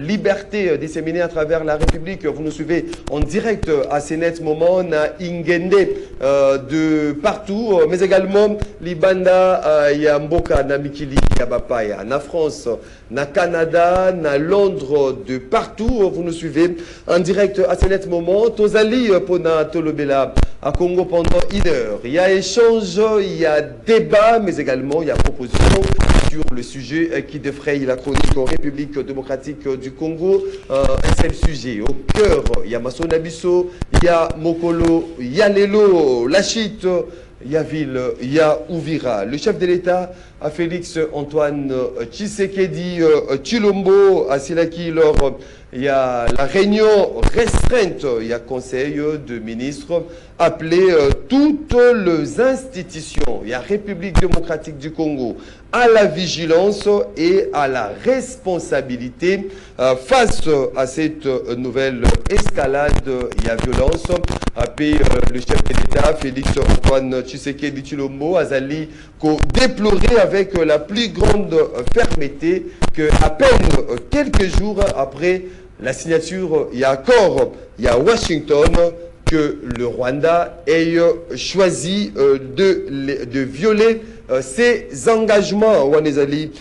Liberté disséminée à travers la République. Vous nous suivez en direct à Sénet Moment, na Ingende de partout, mais également Libanda, Yamboka, na Mikili, Yabapaya, na France, na Canada, na Londres, de partout. Vous nous suivez en direct à Sénet Moment. Tozali Pona Tolobela à Congo pendant 1 heure. Il y a échange, il y a débat, mais également il y a proposition sur le sujet qui défraye la chronique en République démocratique du Congo. Un seul sujet. Au cœur, il y a Masson Nabiso, il y a Mokolo, il y a Lelo, Lachite, il y a Ville, il y a Ouvira. Le chef de l'État, à Félix Antoine Tshisekedi Tshilombo, à Silaki, il y a la réunion restreinte, il y a conseil de ministres appelé toutes les institutions, il y a République démocratique du Congo, à la vigilance et à la responsabilité face à cette nouvelle escalade. Il y a violence. Le chef de l'État, Félix Antoine Tshisekedi Tshilombo, Azali, déplorer avec la plus grande fermeté que à peine quelques jours après la signature, il y a accord, il y a Washington, que le Rwanda ait choisi de violer ses engagements. Wanezali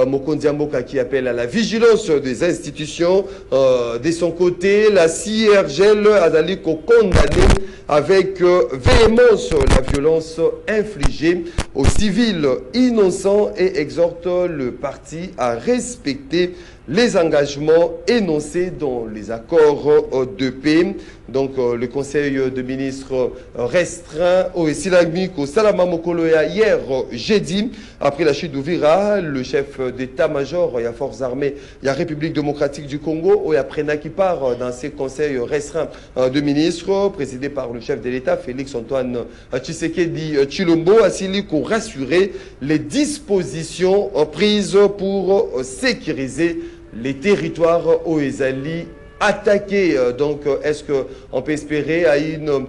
Mokondiamboka qui appelle à la vigilance des institutions. De son côté, la CIRGL a dit qu'on condamné avec véhémence la violence infligée aux civils innocents et exhorte le parti à respecter les engagements énoncés dans les accords de paix. Donc le conseil de ministres restreint au Silagmik au Salamamokoloya hier jeudi, après la chute d'Ouvira, le chef d'état-major, il y a Forces armées, il y a République démocratique du Congo, il y a Prena qui part dans ces conseils restreints de ministres, présidé par le chef de l'État, Félix Antoine Tshisekedi Tshilombo, a signé pour rassurer les dispositions prises pour sécuriser les territoires au Ezali attaqués. Donc, est-ce qu'on peut espérer à une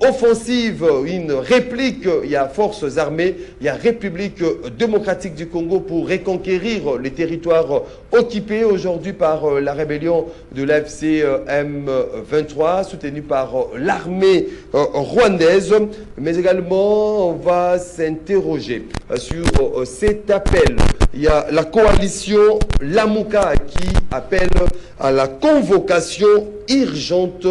offensive, une réplique? Il y a forces armées, il y a République démocratique du Congo pour reconquérir les territoires occupés aujourd'hui par la rébellion de l'AFC M23, soutenue par l'armée rwandaise. Mais également, on va s'interroger sur cet appel. Il y a la coalition Lamuka qui appelle à la convocation urgente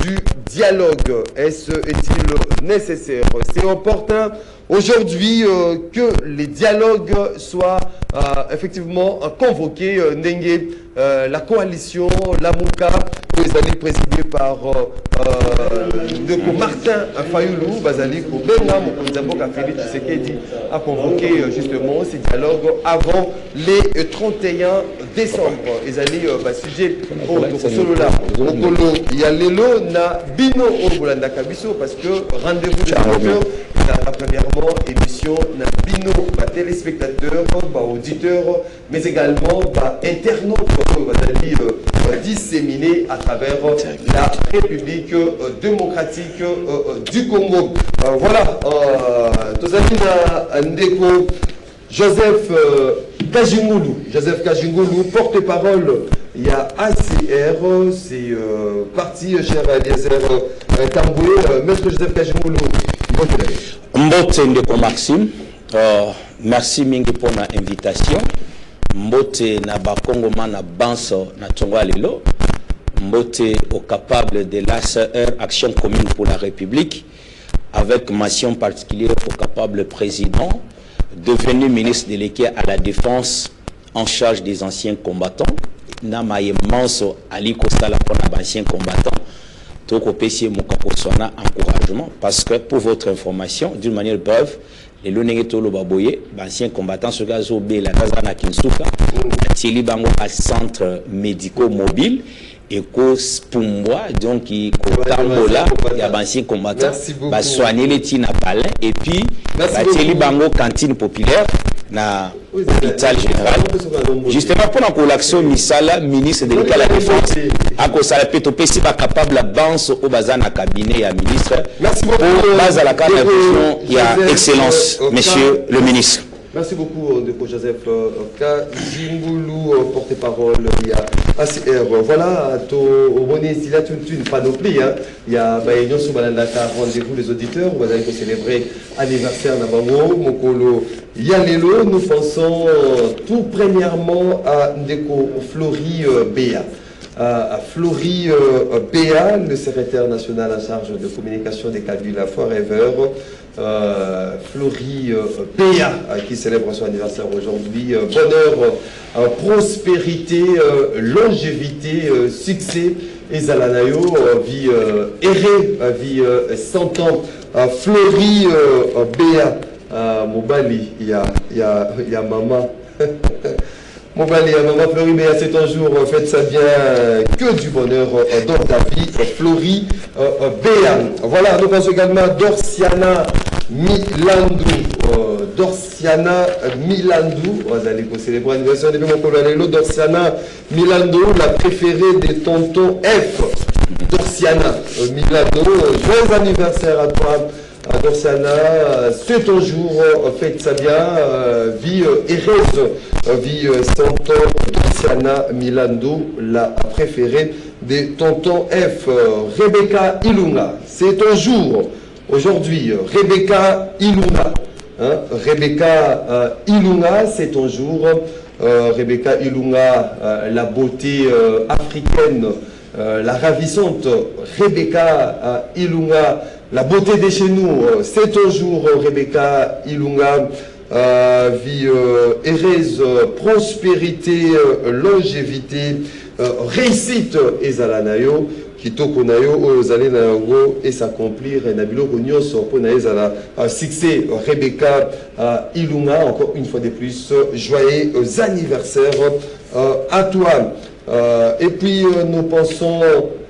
du dialogue. Est-il nécessaire? C'est opportun aujourd'hui que les dialogues soient effectivement convoqués. Nengue, la coalition Lamuka, présidée par Martin Fayoulou, Bazali Kobenga, Mokonzamboka Félix Tshisekedi a convoqué justement ces dialogues avant les 31 décembre. Ezali sujet au Solola. Mokolo, il y a Lelo na Bino Obolanda Kabiso parce que rendez-vous de la premièrement émission na Bino, téléspectateurs, auditeurs, mais également internautes disséminés à travers la République démocratique du Congo. Voilà, Tozalina Ndeko, Joseph Kajingulu, porte-parole. Il y a ACR, c'est parti, cher Eliezer Tamboué, Maître Joseph Kajingulu. Mbote Ndeko Maxime, merci mingi pour l'invitation. Mbote na bakongo mana banso na tongo lelo. Mbote au capable de l'ACR, Action commune pour la République, avec mention particulière au capable président, devenu ministre délégué à la Défense en charge des anciens combattants. Namaye Manso Ali Kostala pour les anciens combattants. Toko Pessie Mokaposona encouragement, parce que pour votre information, d'une manière brève, les Lonengetolo Baboye, anciens combattants, ce gars Zobé, la Kazana Kinsuka, Tili Bango à centre médico mobile. Et cause Pumbwa, donc il Tambola, il y a anciens combattants, va soigner les tina palin et puis Tili Bango cantine populaire na l'hôpital général. Justement pour l'action Misala, ministre de la Défense, à cause de la PTP, si pas capable d'avance au bazar na cabinet et à ministre. Pour base à la carte d'infusion, il y a excellence, monsieur le ministre. Merci beaucoup, Ndeko Joseph Kajimbulu, porte-parole, il y a ACR. Voilà, on est ici là une panoplie. Il y a Baïnion Soubalandaka, rendez-vous les auditeurs. Vous allez célébrer l'anniversaire d'Abango, Mokolo Yalelo. Nous pensons tout premièrement à Ndeko Flori Béa. À Flori Béa, le secrétaire national en charge de communication des Kabila Forever. Flori Béa qui célèbre son anniversaire aujourd'hui. Bonheur, prospérité, longévité, succès. Et Zalanayo, vie errée, vie 100 ans. Flori Béa, Mobali, il y a maman. Mobali, maman Flori Béa, c'est un jour, faites ça bien, que du bonheur dans ta vie. Flori Béa. Voilà, nous pensons également à Dorciana Milandou. Dorciana Milandou. Vous allez célébrer l'anniversaire de mon collègue Dorciana Milandou, la préférée des tontons F. Dorciana Milandou, joyeux anniversaire à toi. Dorciana, c'est ton jour, faites ça bien, vie heureuse, vie 100 ans. Dorciana Milandou, la préférée des tontons F. Rebecca Ilunga, c'est ton jour. Aujourd'hui, Rebecca Ilunga. Rebecca Ilunga, c'est ton jour. Rebecca Ilunga, la beauté africaine, la ravissante Rebecca Ilunga, la beauté de chez nous, c'est ton jour, Rebecca Ilunga. Vie heureuse, prospérité, longévité, réussite et zalanayo. Kitoko nayo ozali na yango et s'accomplir na biloko nyonso pour na ezala succès. Rebecca Ilunga, encore une fois de plus, joyeux anniversaire à toi. Et puis nous pensons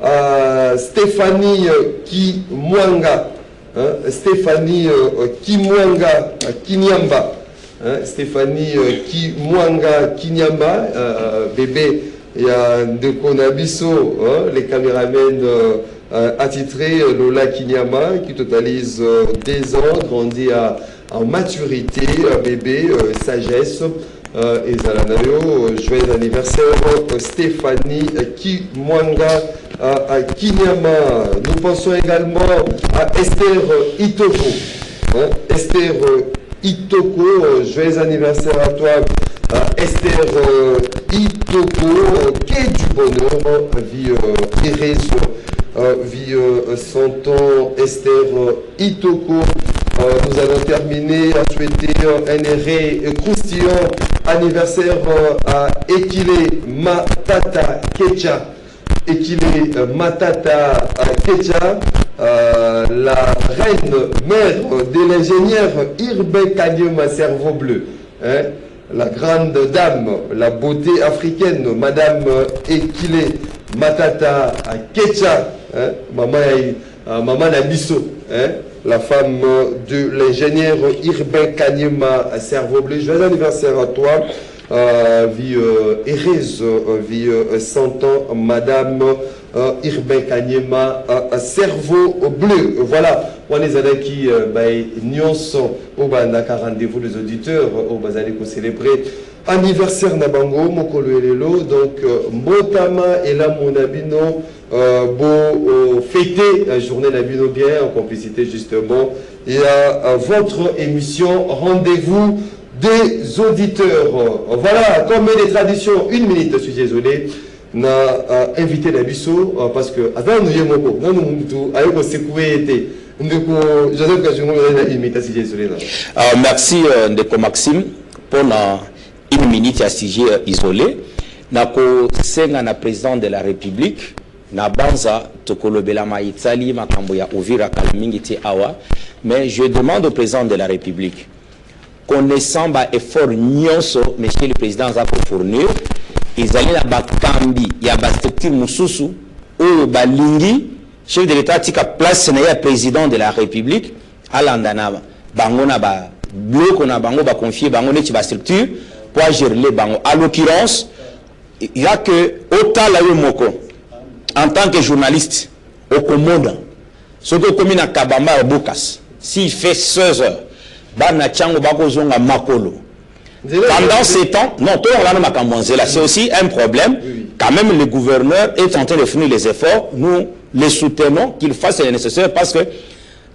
à Stéphanie Kimwanga, Stéphanie Kimwanga Kinyamba, Stéphanie Kimwanga Kinyamba, bébé. Il y a Ndeko Nabiso, les caméramens attitrés, Lola Kinyama, qui totalise 10 ans, grandit en maturité, bébé, sagesse. Et Zalanayo, joyeux anniversaire, Stéphanie Kimwanga Kinyama. Nous pensons également à Esther Itoko. Esther Itoko, joyeux anniversaire à toi. Esther Itoko, qu'est du bonheur, vie heureuse, vie 100 ans, Esther Itoko. Nous allons terminer à souhaiter un heureux croustillant anniversaire à Ekile Matata Kecha. Ekile Matata Kecha, la reine mère de l'ingénieur Irbe Kanyema Cerveau Bleu. La grande dame, la beauté africaine, Madame Ekile Matata Kecha, Maman Nabiso, la femme de l'ingénieur Irben Kanyema Cerveau Bleu. Joyeux anniversaire à toi, vie heureuse, vie 100 ans, Madame Irben Kanyema Cerveau Bleu. Voilà, on est allés qui nyonso au bandaka rendez-vous les auditeurs au bazali pour célébrer anniversaire Nabango Mokolo Elelo. Donc Mbotama et là mon abino beau fêter la journée Nabino bien en complicité justement et à votre émission rendez-vous des auditeurs. Voilà, comme des traditions, une minute, je suis désolé. Na invité Nabiso parce que avant nous yemoko non nous ayoko secouer été ndeko Joseph Kajungo na imita si désolé là. Merci Ndeko Maxime pour une minute à sujet isolé. Nako senga na président de la République na banza tokolobela maitali makambo ya Uvira kalamingi ti awa, mais je demande au président de la République connaissant ba effort nyonso monsieur le président za pour fournir ils allaient là-bas kambi ya ba structure mususu ou balingi chef de l'état tika place na ya président de la République alandana bango na ba bloc na bango ba confier bango neti ba structure pour gérer les bango. À l'occurrence il y a que otala yo moko en tant que journaliste au Komoda ce que commune à Kabamba Bukas s'il fait 16 heures bana chango bako zonga makolo Pendant ces temps, non, c'est aussi un problème. Oui. Quand même, le gouverneur est en train de fournir les efforts. Nous les soutenons, qu'il fasse le nécessaire parce que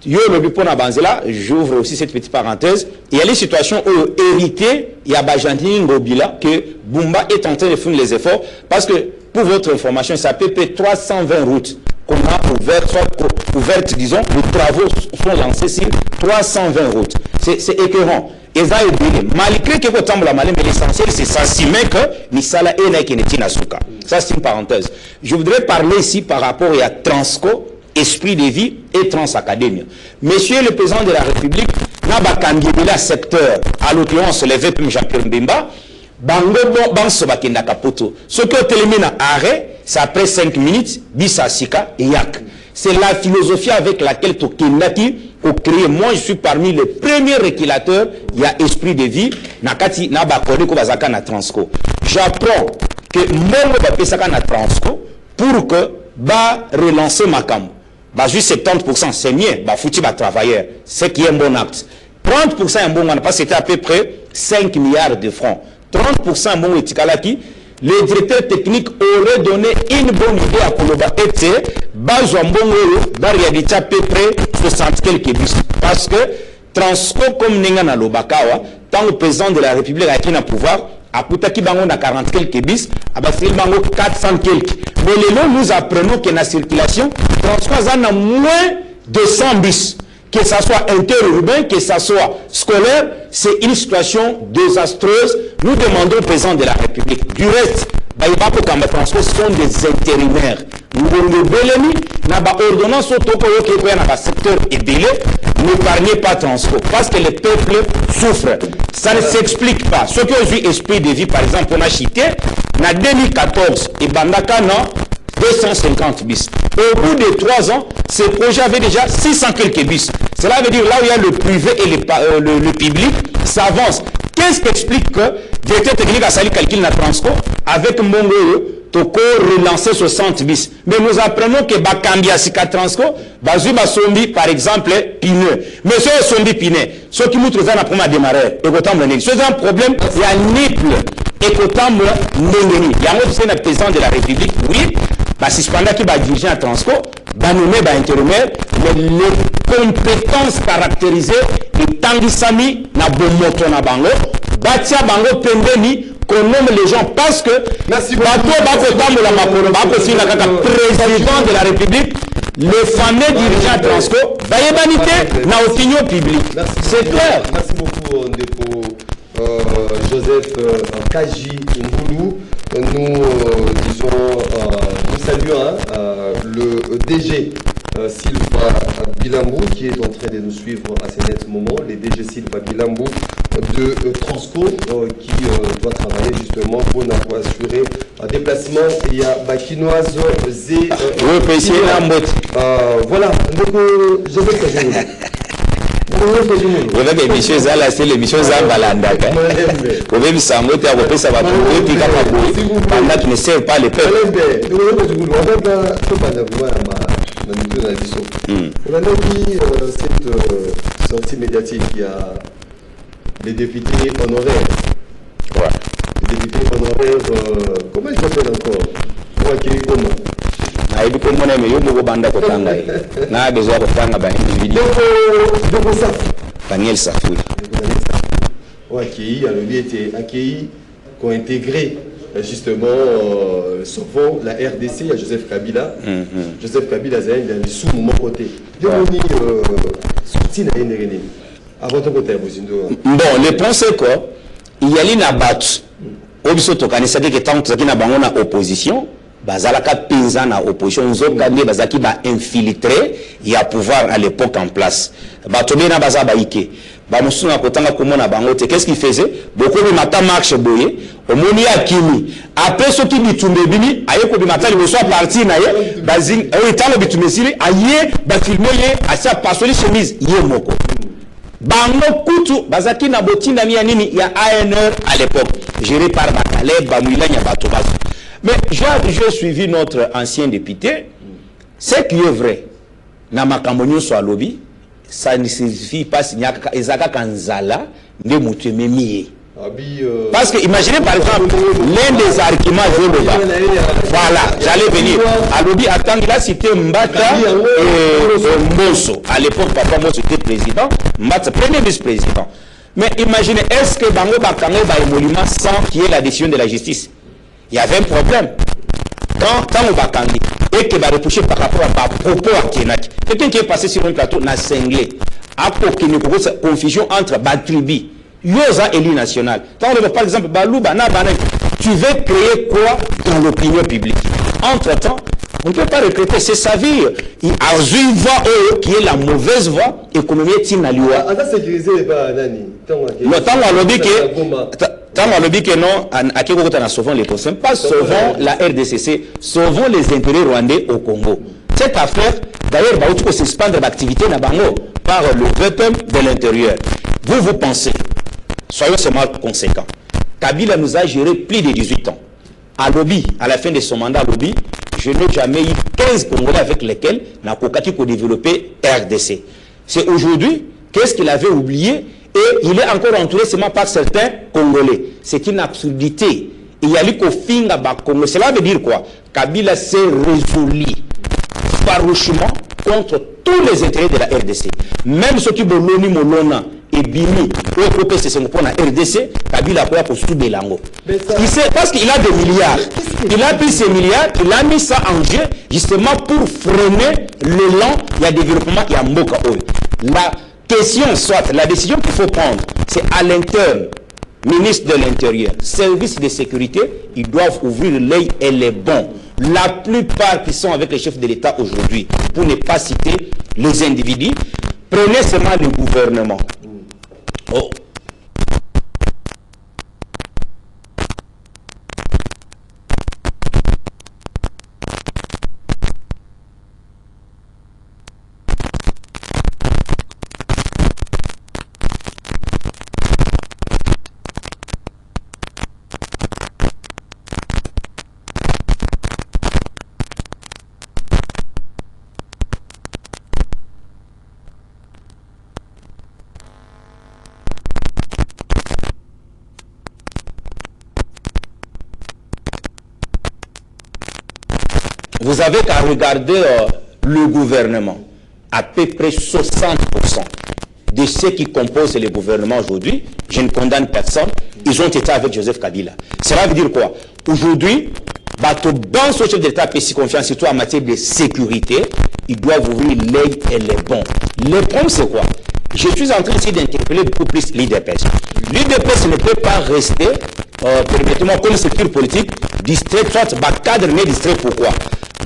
j'ouvre aussi cette petite parenthèse. Il y a les situations où hérité, il y a Bajantini Ngobila que Bumba est en train de fournir les efforts parce que, pour votre information, ça peut être 320 routes qu'on a ouvertes, disons, les travaux sont lancés sur 320 routes. C'est écœurant. Et ça est malgré que vous tombez la malin, mais l'essentiel c'est ça, si même que Nisala et Naïkeneti Nasuka. Ça c'est une parenthèse. Je voudrais parler ici par rapport à Transco, Esprit de vie et Transacadémie. Monsieur le président de la République, n'a pas candidat secteur, à l'occurrence le VP Jean-Pierre Mbemba, Bango bon Sobakenda Kapoto. Ce que télémine à arrêt, c'est après 5 minutes, Bisa Sika et Yak. C'est la philosophie avec laquelle Tokendaki a créé. Moi, je suis parmi les premiers régulateurs. Il y a esprit de vie. Nakati Nabakode Kozaka na Transco. J'apprends que Mongo Bapesaka na Transco pour que ba relancer Makam. Bah juste 70%, c'est mieux. Bah foutu ba travailleur. C'est qui est un bon acte. 30% est un bon acte parce que c'était à peu près 5 milliards de francs. 30% bon etikalaki. Le directeur technique aurait donné une bonne idée à Koloba et Bazouambongo, Bariadita à peu près 60 quelques bus. Parce que Transco comme Nengana Lobakawa, tant le président de la République a été dans le pouvoir, à Koutaki Bango na 40 quelques bis, à Basile Bango 400 quelques. Mais les lots, nous apprenons que dans la circulation, Transco a moins de 100 bis. Que ça soit interurbain, que ça soit scolaire, c'est une situation désastreuse. Nous demandons au président de la République. Du reste, Transco sont des intérimaires. Nous avons ordonnance au secteur ébélé. N'épargnez pas Transco. Parce que le peuple souffre. Ça ne s'explique pas. Ce que j'ai esprit de vie, par exemple, on a cité, en 2014, et Bandaka, non, 250 bis. Au bout de 3 ans, ce projet avait déjà 600 quelques bis. Cela veut dire là où il y a le privé et le public, ça avance. Qu'est-ce qui explique que le directeur technique a sali calcul na Transco avec Mongo Toko relancer 60 bis. Mais nous apprenons que Bakambia Sika Transco, Bazuba Sombi par exemple, Pineux. Mais ce Sombi Pineux, ceux qui nous trouvent à la première démarrer, et c'est un problème, il y a Niple, et Kotamble Nengeni. Il y a un président de la République, oui. Si pendant qui va diriger un Transco, va nommer un intérimaire, mais les compétences caractérisées, et Tangisami, na Bomoto na Bango, Batia Bango Pendeni, qu'on nomme les gens parce que merci beaucoup. Président de la République, le fameux dirigeant Transco, va ébaniter na opinion publique. C'est clair. Merci beaucoup, Ndeko Joseph Kaji Ngoulou. Nous saluons le DG Sylva Bilambou qui est en train de nous suivre à ce net moment, le DG Sylva Bilambou de Transco qui doit travailler justement pour assurer un déplacement. Il y a Bakinoise Zé. Voilà, donc Joseph Kaji Ngoulou. L'émission Zala, c'est l'émission Zambalanda. Vous avez vu ça, vous avez vu ça, vous avez vu ça, qui ne servent pas les peuples. On a dit cette sortie médiatique, il y a les députés honoraires. Ouais. Les députés honoraires, comment ils s'appellent encore? Daniel Safoui. Accueilli, alors lui était accueilli, qui ont intégré justement souvent la RDC, il y a Joseph Kabila. Joseph Kabila, il est sous mon côté. Bon, le point c'est quoi? Il y a une abattu. Obisoto kanisaki que tant que na bango na opposition. Bazalaka pinza na opposition nzokande bazaki ba infiltré il y a pouvoir à l'époque en place batobena baza baike ba musuna kotanga komona bango te qu'est-ce qu'il faisait beaucoup de mata marche boye omoni akimi après ce qui bitumbe bini aye ko bimata le soit parti na ye bazing o italo bitumbe sili aye ba filmer ye asa pasoli chemise ye moko bango kutu bazaki na botinda mi nini ya ANR à l'époque géré par Bakale Bamouila nya batobazo. Mais j'ai suivi notre ancien député. Ce qui est vrai, na makambo so lobby, ça ne signifie pas Ezaka Kanzala ne mutu memié. Parce que imaginez par exemple, l'un des arguments voilà, j'allais venir. Alobi attends, il a cité Mbata et Mbosso. À l'époque, papa Mbosso était président, Mbata premier vice-président. Mais imaginez, est-ce que Bango Bakango va émolument sans qu'il y ait la décision de la justice? Il y avait un problème. Quand on va candidater et qu'il va reprocher par rapport à propos à Kenak, quelqu'un qui est passé sur un plateau n'a cinglé. À aucune confusion entre Batribi, Yosa et l'île nationale. Par exemple, Balou, Bana, tu veux créer quoi dans l'opinion publique? Entre-temps, on ne peut pas regretter, c'est sa vie. Il a une voix qui est la mauvaise voix et comme il est inaliwa. Non, tant on lobby que non, à qui on sauvons les procès, pas sauvons la RDCC, sauvons les intérêts rwandais au Congo. Cette affaire, d'ailleurs, va aussi suspendre l'activité Nabango par le peuple de l'intérieur. Vous pensez, soyons seulement conséquents. Kabila nous a géré plus de 18 ans. À lobby, à la fin de son mandat à lobby, je n'ai jamais eu 15 Congolais avec lesquels n'a pas développé RDC. C'est aujourd'hui, qu'est-ce qu'il avait oublié? Et il est encore entouré seulement par certains Congolais. C'est une absurdité. Il y a eu qu'au fin de Congo. Cela veut dire quoi? Kabila s'est résolu farouchement contre tous les intérêts de la RDC. Même ceux qui ont l'ONU, Molona et Bini, pour la RDC, Kabila a pour sous Belango. Parce qu'il a des milliards. Il a pris ces milliards, il a mis ça en jeu justement pour freiner l'élan et le développement et à Mboka. La question, soit la décision qu'il faut prendre, c'est à l'interne, ministre de l'Intérieur, service de sécurité, ils doivent ouvrir l'œil et les bons. La plupart qui sont avec les chefs de l'État aujourd'hui, pour ne pas citer les individus, prenez seulement le gouvernement. Oh. Vous avez qu'à regarder le gouvernement. À peu près 60% de ceux qui composent le gouvernement aujourd'hui, je ne condamne personne, ils ont été avec Joseph Kabila. Cela veut dire quoi? Aujourd'hui, dans ce chef d'État peut s'y confiance, surtout en matière de sécurité, ils doivent ouvrir l'œil et les bons. Le problème, c'est quoi? Je suis en train ici d'interpeller beaucoup plus l'IDPS. L'IDPS ne peut pas rester, permettez-moi, comme structure politique, distrait, soit cadre, mais distrait. Pourquoi?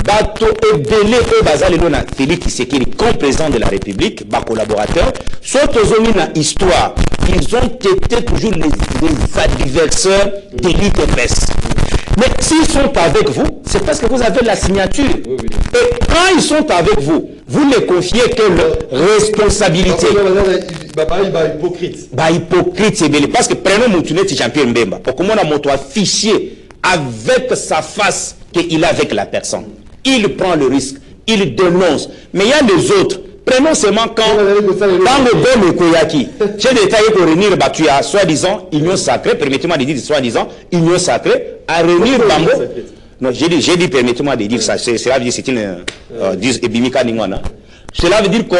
Bato et Belé et Bazalelo na Félix Tshisekedi comme président de la République, bas collaborateur, soit aux hommes na histoire, ils ont été toujours les adversaires de l'IDPS. Mais s'ils sont avec vous, c'est parce que vous avez la signature. Oui, oui. Et quand ils sont avec vous, vous les confiez quelle responsabilité? Hypocrite. Hypocrite, c'est bien. Parce que prenons Moutounette Jean-Pierre Mbemba. Pour comment on a montré affiché avec sa face qu'il est avec la personne. Il prend le risque, il dénonce. Mais il y a les autres. Prenons seulement quand le bon Koyaki, j'ai détaillé pour réunir tu as soi-disant union sacrée, permettez-moi de dire soi-disant union sacrée, à réunir Bango. Non, j'ai dit permettez-moi de dire ça. Cela veut dire c'est une Ebimika Ningwana. Cela veut dire que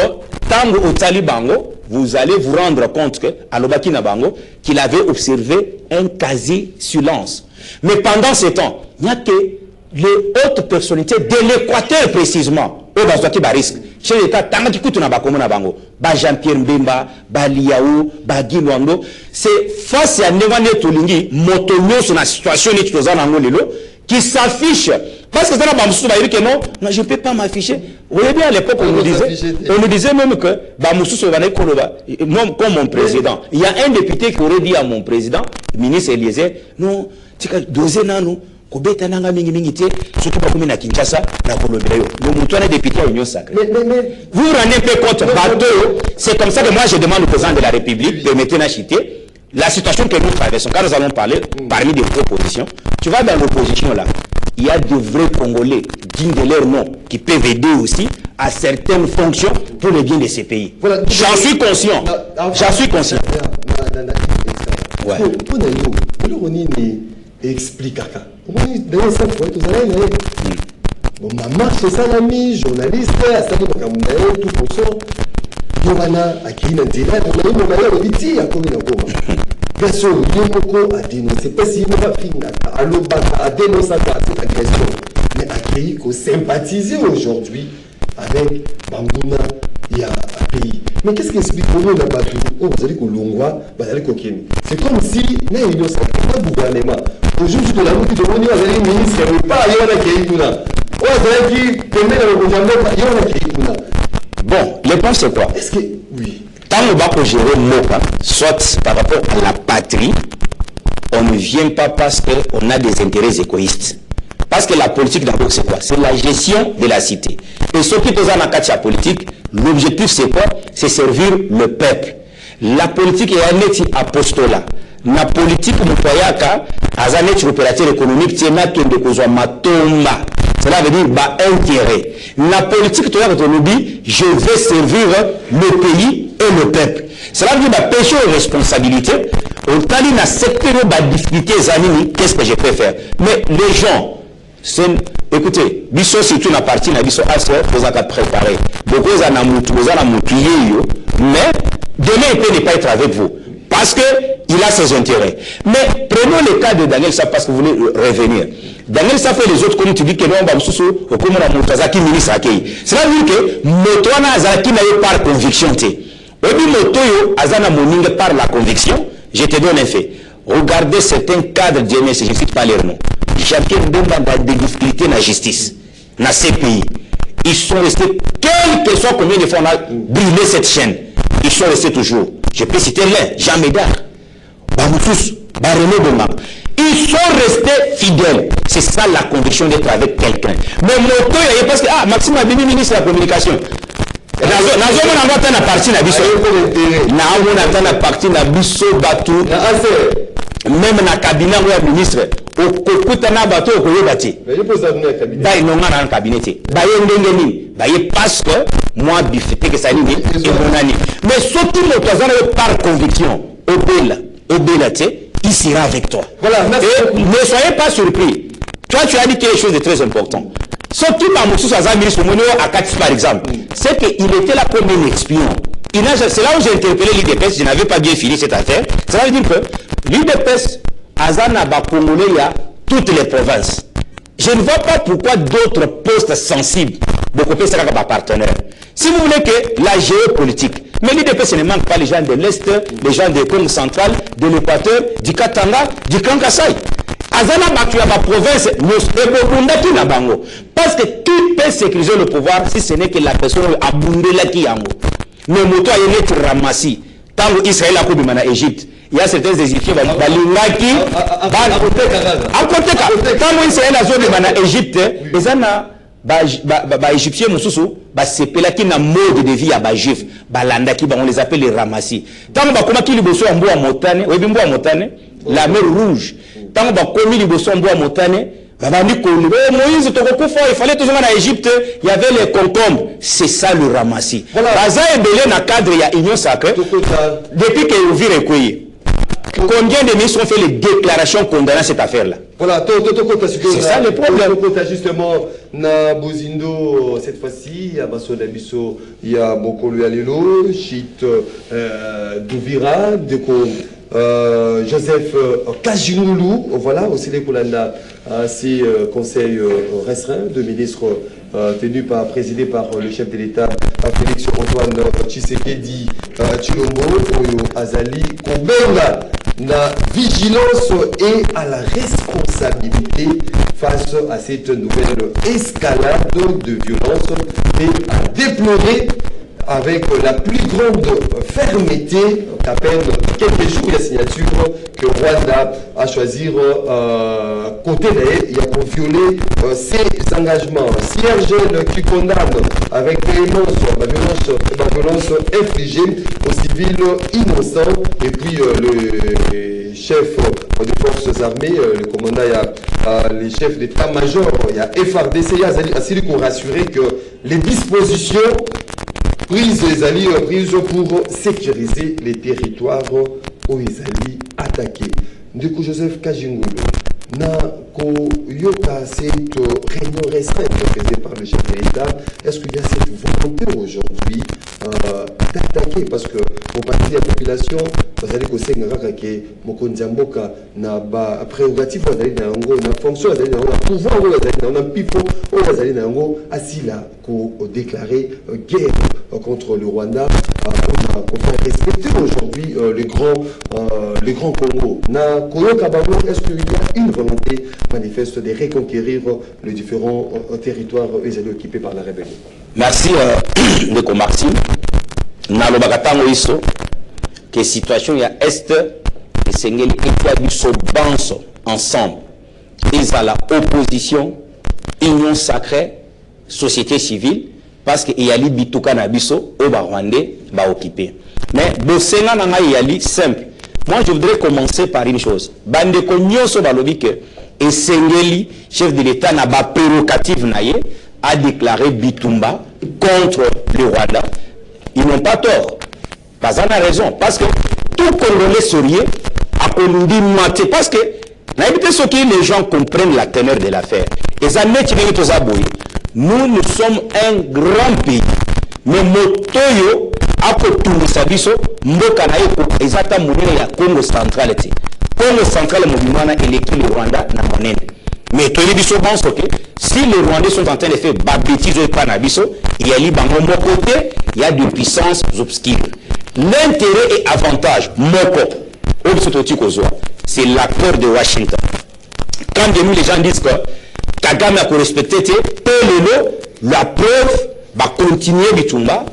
Tango au Talibango, vous allez vous rendre compte que à l'Obakina Bango, qu'il avait observé un quasi-silence. Mais pendant ce temps, il n'y a que les hautes personnalités de l'Équateur précisément, eux bazoaki ba risque. Chez l'État, tant que tu n'as pas comme Bango, Jean-Pierre Mbemba, Liaou, Guy Luando, c'est face à Nevane Tolingi, Motonio sur la situation qui s'affiche. Parce que ça n'a pas dit que non, je ne peux pas m'afficher. Vous voyez bien à l'époque, on nous disait même que moi, comme mon président, il y a un député qui aurait dit à mon président, le ministre Eliezer, non, tu as dosé nous. Vous vous rendez un peu compte, c'est comme ça que moi je demande au président de la République de mettre en chité la situation que nous traversons. Quand nous allons parler parmi des propositions, tu vas dans l'opposition là, il y a de vrais Congolais dignes de leur nom qui peuvent aider aussi à certaines fonctions pour le bien de ces pays. Voilà, j'en suis conscient. J'en suis conscient. Ouais. Pour nous, on explique caca. Dans ça, faut être bon, ma marche, c'est ça, l'ami, journaliste, ça, tout pour ça. Yohana, à qui il a dit, on a eu mon malheur, on dit, à combien de goma. Gasso, Yomoko a dénoncé, pas si il n'a pas fini, à l'Obaka, a dénoncé cette agression, mais a créé qu'on sympathise aujourd'hui avec Bangouna. Il y a un pays. Mais qu'est-ce qui explique comment on a battu? Oh, vous allez qu'au Longwa, vous allez qu'au Kenya. C'est comme si, mais il y a un gouvernement. Aujourd'hui, de la route de l'Union, vous allez ministre, il n'y a pas, il y a un qui est là. Oh, vous allez qui, comme le gouvernement, il y a un qui est là. Bon, les points c'est quoi? Est-ce que, oui. Tant on va gérer MOPA, soit par rapport à la patrie, on ne vient pas parce qu'on a des intérêts égoïstes. Parce que la politique d'abord c'est quoi? C'est la gestion de la cité. Et ce qui pose en cas de politique, l'objectif c'est quoi? C'est servir le peuple. La politique est un état apostolat. La politique moutoyaka, à un état opérateur économique, c'est là qu'il y a matomba. Cela veut dire bah intérêt. La politique de l'autonomie, je vais servir le pays et le peuple. Cela veut dire bah péché aux responsabilités. Au tali na secteur bah difficulté zanini, qu'est-ce que je peux faire? Mais les gens écoutez, biso si tu n'as parti na biso assez, vous avez préparé. Beaucoup vous en a moutillé, mais demain il peut ne pas être avec vous. Parce qu'il a ses intérêts. Mais prenons le cas de Daniel Sa parce que vous voulez revenir. Daniel Sa fait les autres comme tu dis que non, on va au comme on a Moutazaki ministre accueilli. Cela veut dire que Motoana Azaki n'a eu par conviction. Obi Motoyo Azana Moningue par la conviction. Je te donne un fait. Regardez certains cadres de DMS, je ne cite pas leur nom. Chacun demande des difficultés dans la justice, dans ces pays. Ils sont restés, quel que soit combien de fois on a brûlé cette chaîne, ils sont restés toujours. Je peux citer l'un, Jean Médard, Bamoutous, Baréné Boma. Ils sont restés fidèles. C'est ça la conviction d'être avec quelqu'un. Mais Moto, il y a parce que, Maxime Abini, ministre de la communication. Même na cabinet ou ministre au kokutana bato ko yebati ba inonga na cabinet ba yendengeni ba ye parce que moi bifete que ça ni et monani mais surtout le président par conviction obéla il sera avec toi. Voilà, et ne soyez pas surpris. Toi tu as dit quelque chose de très important. Surtout par Moussou Azam ministre Monio à Kati par exemple, c'est qu'il était là comme un espion. C'est là où j'ai interpellé l'IDPS, je n'avais pas bien fini cette affaire. Ça veut dire que l'IDPS, Azana Bakongolais, il y a toutes les provinces. Je ne vois pas pourquoi d'autres postes sensibles, beaucoup plus sera comme partenaire. Si vous voulez que la géopolitique, mais l'IDPS ne manque pas les gens de l'Est, les gens de Congo central, de l'Équateur, du Katanga, du Kankasai. Azana Bakuya ba province, nous na bango. Parce que qui peut sécuriser le pouvoir si ce n'est que la personne a boundé là qui yango. Mais moto a été ramassé. Tant Israël a coupé en Égypte, il y a certains Égyptiens qui à côté quand Israël a zone en Égypte, les ana ba Égyptiens mususu ba sepela qui na mode de vie à ba juif, ba landa qui on les appelle les ramassis. Tant ba koma ki liboso mbo a motane, webi mbo a motane, la mer rouge. Tant ba komi liboso mbo a motane, Moïse, il fallait toujours en Égypte, il y avait les concombres. C'est ça le ramassis. Baza et Belé dans le cadre, il y a union sacrée. Depuis qu'il y a eu combien de ministres ont fait les déclarations condamnant cette affaire-là? Voilà, c'est ça le problème. Justement, na Bozindo, cette fois-ci, il y a Basso Dabiso, il y a Bokolo Alelo, Chit Douvira, Joseph Kajinoulou, voilà, aussi les Koulanda, c'est conseil restreint de ministres présidé par le chef de l'État, Félix Antoine Tshisekedi Tshilombo, Azali Kobenga, la vigilance et à la responsabilité face à cette nouvelle escalade de violence et à déplorer avec la plus grande fermeté qu'à peine quelques jours de la signature que Rwanda a choisi côté il y a pour violer ses engagements. Ciergel qui condamne avec véhémence la violence infligée aux civils innocents et puis le chef des forces armées, le commandant, les chefs d'état-major, il y a FRDC, il y a celui qui ont rassuré que les dispositions prises, les alliés prises pour sécuriser les territoires Oizali attaqué. Ndeko Joseph Kajingulu, na yoka cette réunion restreinte faite par le chef de l'État, est-ce qu'il y a cette volonté aujourd'hui d'attaquer? Parce que pour partie de la population, vous allez que c'est un Mokondiamboka na prérogative, vous allez dans na fonction, vous allez dans un pouvoir, vous allez dans un pifo, vous allez dans un asila pour déclarer guerre contre le Rwanda, pour faire respecter aujourd'hui les grands Congo. Na Koyoka Bango, est-ce qu'il y a une volonté manifeste de reconquérir les différents territoires occupés par la rébellion? Merci, Ndeko Maxime. Na lobakatango iso que situation ya est et sengeli ekiabiso banso ensemble ils à la opposition union sacrée société civile parce que yali bituka na biso o ba rwandais ba occupé mais bosenga na ngai yali simple. Moi je voudrais commencer par une chose bande ko nyoso balobi que et sengeli chef de l'état na ba prérogative na ye a déclaré Bitumba contre le Rwanda. Ils n'ont pas tort. Pas en a raison. Parce que tout Congolais sérieux a connu maté. Parce que ce que les gens comprennent la teneur de l'affaire. Et ça nous sommes un grand pays. Mais motoyo a kotungu sabiso mboka na yeko ezata monene ya Congo central ete. Congo central mouvement électro le Rwanda na monene. Mais tous les bisous pensent que si les Rwandais sont en train de faire bêtises au Panabiso, il y a libango mon côté, il y a des puissances obscures. L'intérêt et avantage, c'est l'accord de Washington. Quand les gens disent que Kagame a respecté la preuve va continuer Bitumba,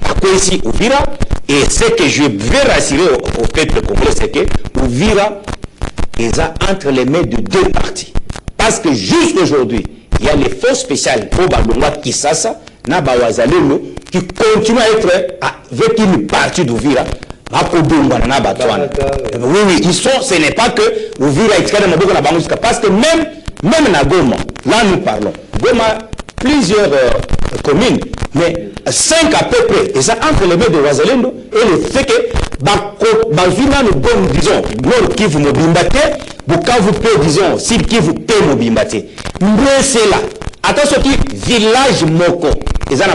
à ici Uvira, et ce que je veux rassurer au peuple congolais, c'est que Uvira est entre les mains de deux parties. Parce que jusqu'aujourd'hui, il y a les forces spéciales au Babonga Kisasa, Nabawazalelo, qui continuent à être avec une partie d'Ouvira. Oui, ils sont, ce n'est pas que Ouvira est très dans la Bango, parce que même na Goma, là nous parlons, Goma, plusieurs communes, mais 5 à peu près, et ça entre les mains de Wazalendo, et le fait que Bazuna nous donne, disons, Nord Kivu Mobimbate, Bukavu peut, disons, Sud Kivu peut Mobimbate. Mais c'est là. Attention, village Moko, et ça,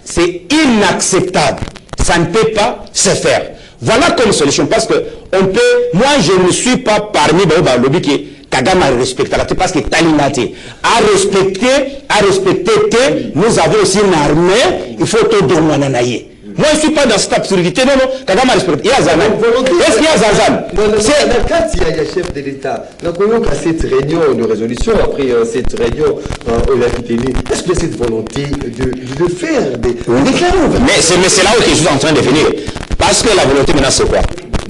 c'est inacceptable. Ça ne peut pas se faire. Voilà comme solution, parce que on peut, moi je ne suis pas parmi les lobby qui Kagame a respecté parce que Talinate a respecté que nous avons aussi une armée, il faut tout donner. Moi, je ne suis pas dans cette absurdité. Non, non. Kagame a respecté. Il y a Zazan. Est-ce qu'il y a Zazan? Quand il y a chef de l'État, nous avons cette réunion de résolution, après cette réunion est-ce que cette volonté de faire des déclarations? Mais c'est là où je suis en train de venir. Parce que la volonté maintenant, c'est quoi?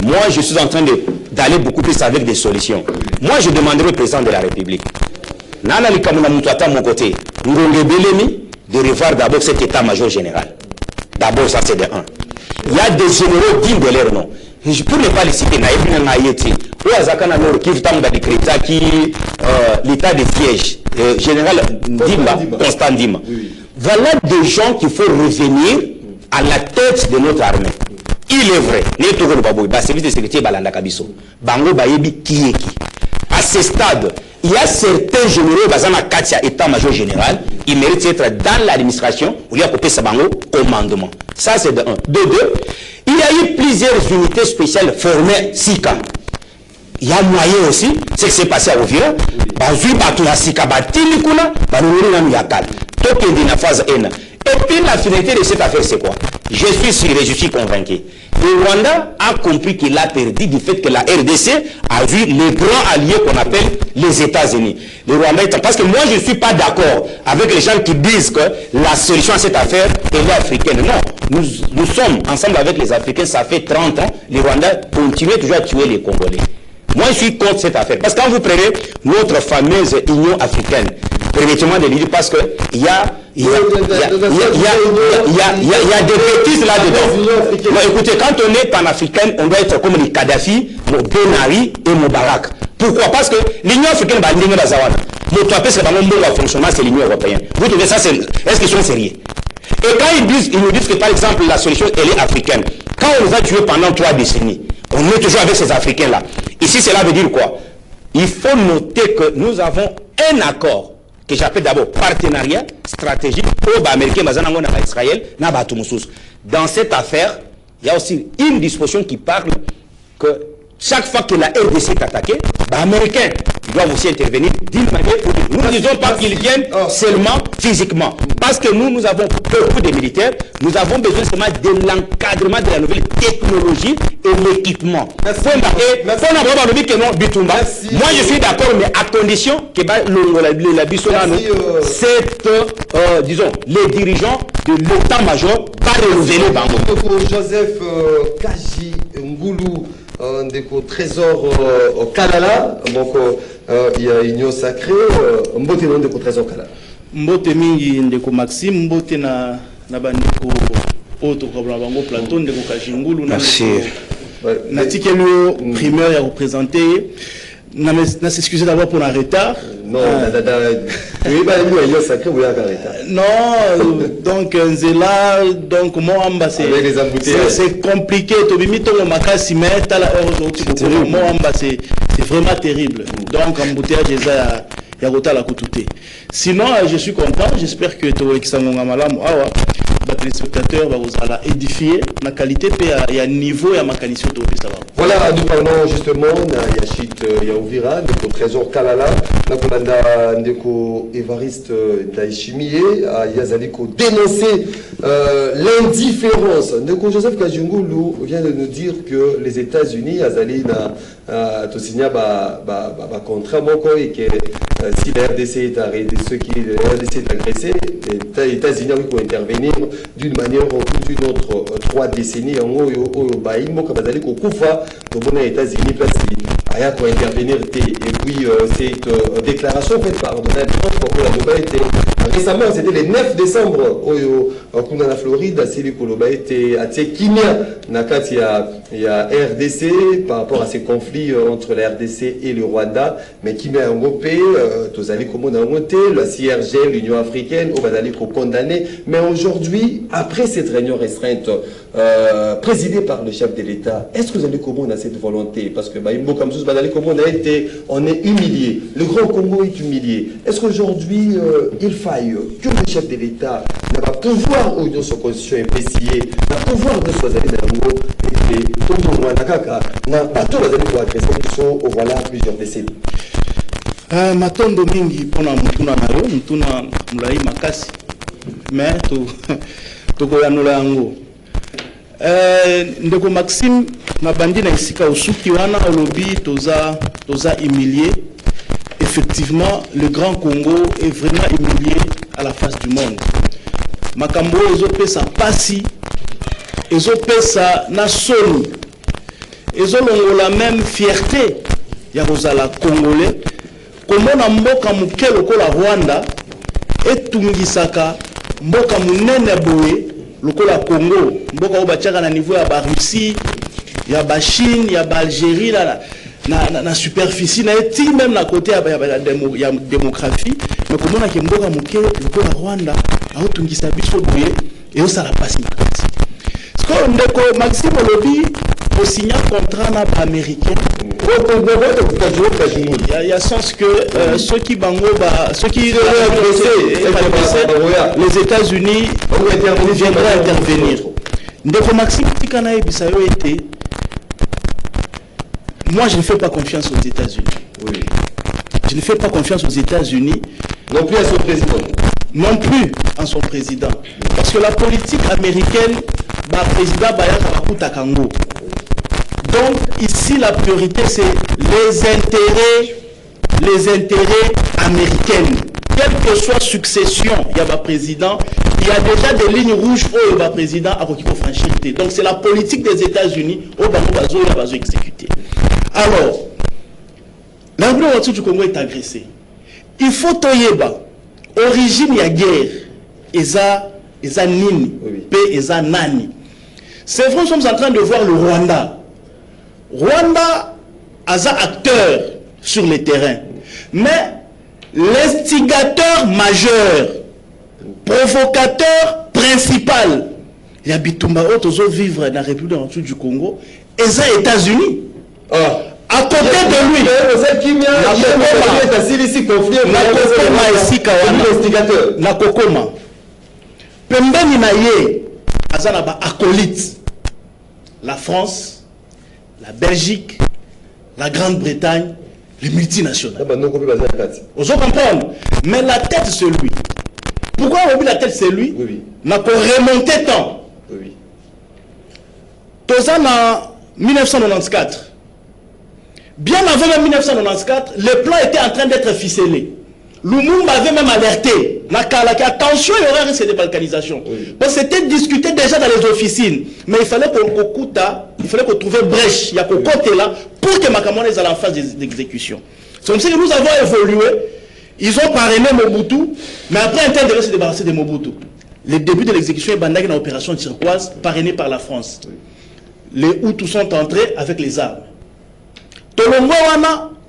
Moi, je suis en train d'aller beaucoup plus avec des solutions. Moi, je demanderai au président de la République, Nana Likamuna Moutouata, mon côté, Ngonge Belemi, de revoir d'abord cet état-major général. D'abord, ça c'est de 1. Il y a des généraux dignes de leur nom. Je peux ne pas les citer. L'état de siège, général Dima, Constant Dima. Voilà des gens qu'il faut revenir à la tête de notre armée. Il est vrai, le service de sécurité Balanda Kabiso, Bango Bayebi Kieki. À ce stade, il y a certains généraux, Bazana Katia, état-major général, ils méritent d'être dans l'administration où il y a coupé Sabango commandement. Ça, c'est de 1. De 2, il y a eu plusieurs unités spéciales formées SICA. Il y a moyen aussi, c'est ce qui s'est passé à Ovira, Bazui Batula Sika Batili Kuna, Banouina Miyakal, Tokendi na phase N. Et puis la finalité de cette affaire, c'est quoi? Je suis sûr et je suis convaincu. Le Rwanda a compris qu'il a perdu du fait que la RDC a vu les grands alliés qu'on appelle les États-Unis. Le Rwanda est... Parce que moi, je ne suis pas d'accord avec les gens qui disent que la solution à cette affaire est africaine. Non, nous sommes ensemble avec les Africains, ça fait 30 ans. Le Rwanda continue toujours à tuer les Congolais. Moi, je suis contre cette affaire. Parce que quand vous prenez notre fameuse Union africaine, permettez-moi de le dire parce qu'il y a des bêtises là-dedans. Écoutez, quand on est panafricain, on doit être comme les Kadhafi, mon Benari et Moubarak. Pourquoi? Parce que l'Union africaine, c'est l'Union européenne. Vous trouvez ça, est-ce qu'ils sont sérieux? Et quand ils nous disent que par exemple la solution elle est africaine, Quand on les a tués pendant 3 décennies, on est toujours avec ces Africains-là. Ici, cela veut dire quoi? Il faut noter que nous avons un accord que j'appelle d'abord partenariat stratégique pour les Américains, Israël, dans cette affaire, il y a aussi une disposition qui parle que chaque fois que la RDC est attaquée, les Américains doivent aussi intervenir d'une manière ou d'une autre. Nous ne disons pas qu'ils viennent seulement physiquement. Parce que nous avons beaucoup de militaires, nous avons besoin seulement de l'encadrement de la nouvelle technologie et l'équipement. Moi je suis d'accord, mais à condition que disons, les dirigeants de l'état-major va renouveler Joseph Kaji Ngoulou, ndeko trésor Kalala, donc il y a union sacrée, mbote non ndeko trésor Kalala. Mbote mingi ndeko Maxime, mbote na bandeko auto comme bango Platon ndeko Kaji Ngoulou na. Merci. Na tikelo primeur ya représenter. Na s'excuser d'abord pour un retard. Non, oui, bah lui il est sacré, vous avez retard. Non, donc Nzela, donc moi c'est compliqué. Tobimi to makasi meta la heure aujourd'hui. Moi c'est vraiment terrible. Donc embouteillage déjà ya rota la kutute. Sinon je suis content, j'espère que to examonga malamu awa ba téléspectateurs va vous alla édifier na qualité et à niveau ya makanisi to pesa ba. Voilà, nous parlons justement na Yachit Yaouvira de trésor Kalala na kolanda ndeko Évariste Ndayishimiye Yazaliko dénoncer l'indifférence. Ndeko Joseph Kaji Ngoulou vient de nous dire que les États-Unis azali na to signa ba contrat moko et que si la RDC est arrêtée, ceux qui la RDC est agressée, les États-Unis vont intervenir d'une manière ou d'une autre. 3 décennies en haut au Baïmo, comme bazali Kokufa, donc on a les États-Unis place à quoi intervenir. Et puis cette déclaration faite par Donald Trump pour la Dubaï était récemment, c'était le 9 décembre au Kuna Floride, à Silicon était à Tsekinia, Nakati il y a RDC par rapport à ces conflits entre la RDC et le Rwanda, mais qui met en Europé, tous allez comme on a monté, la CIRG, l'Union africaine, on va aller condamner. Mais aujourd'hui, après cette réunion restreinte présidée par le chef de l'État, est-ce que vous allez comment on a cette volonté? Parce que on est humilié. Le Grand Congo est humilié. Est-ce qu'aujourd'hui, il faille que le chef de l'État n'a pas pouvoir ou de sa constitution impéciée, n'a pas pouvoir de soi aller dans le mot, et tout le monde n'a pas tout pour agresser, voilà plusieurs décennies. Matondo mingi pona mutuna nayo mutuna mulai makasi mais to koyanula yango ndeko Maxime na bandi na isika usuki wana olobi toza humilié. Effectivement le Grand Congo est vraiment humilié à la face du monde. Makambo ezopesa pasi ezopesa na soni ezolongola même fierté ya kozala congolais. Komona mboka muke lokola Rwanda etungisaka mboka munene boye lokola Congo, mboka oyo batiaka na niveau ya ba Russie, ya ba Chine, ya ba Algérie na superficie na eti même na côté ya démographie, mais komona ke mboka muke lokola Rwanda aotungisa biso boye et osala pasi makasi. Sko ndeko Maxime Olobi au signer contrat na américain. Il y a sens que ceux qui les États-Unis viendraient intervenir. Ndeko Maxime Tikana Ebisayo était. Moi, je ne fais pas confiance aux États-Unis. Oui. Je ne fais pas confiance aux États-Unis. Non plus à son président. Non plus à son président. Parce que la politique américaine, le président Bayaka Bakuta Kango. Donc ici la priorité c'est les intérêts américains. Quelle que soit succession, il y a un président, il y a déjà des lignes rouges où le président a franchir. Donc c'est la politique des États-Unis où il va exécuter. Alors, l'Empire du Congo est agressé. Il faut toyeba origine ya guerre eza nini pe eza nani. C'est vrai, nous sommes en train de voir le Rwanda. Rwanda a un acteur sur le terrain, mais l'instigateur majeur, provocateur principal, il y a Bitumba Otozo vivre dans la République du Congo, et ça États-Unis. À côté de lui, Nakokoma, Pembeni Naye, Azanaba acolyte, la France, la Belgique, la Grande-Bretagne, les multinationales. Vous comprenez? Mais la tête c'est lui. Pourquoi on dit la tête c'est lui? N'a pas remonté tant. Tout ça en 1994. Bien avant même 1994, le plan était en train d'être ficelé. Lumumba avait même alerté. Attention, il y aura un risque de balkanisation. Parce que c'était discuté déjà dans les officines. Mais il fallait qu'on trouve brèche. Il y a qu'au côté là pour que Makamone soit en phase d'exécution. C'est comme ça que nous avons évolué. Ils ont parrainé Mobutu, mais après un temps de se débarrasser de Mobutu. Le début de l'exécution est bandé dans l'opération turquoise parrainée par la France. Les Hutus sont entrés avec les armes.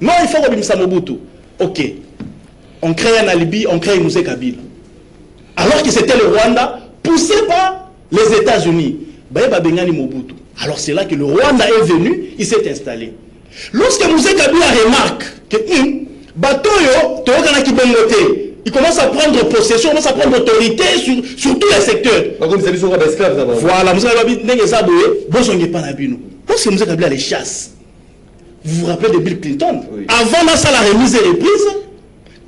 Non, il faut que Mobutu. Ok. On crée un alibi, on crée Moussé Kabila. Alors que c'était le Rwanda, poussé par les États-Unis. Alors c'est là que le Rwanda est venu, il s'est installé. Lorsque Moussé Kabila remarque que Batoyo, il commence à prendre possession, il commence à prendre autorité sur tous les secteurs. Voilà, Moussé Kabila lorsque Moussé Kabila les chasse. Vous vous rappelez de Bill Clinton? Avant la remise et reprise,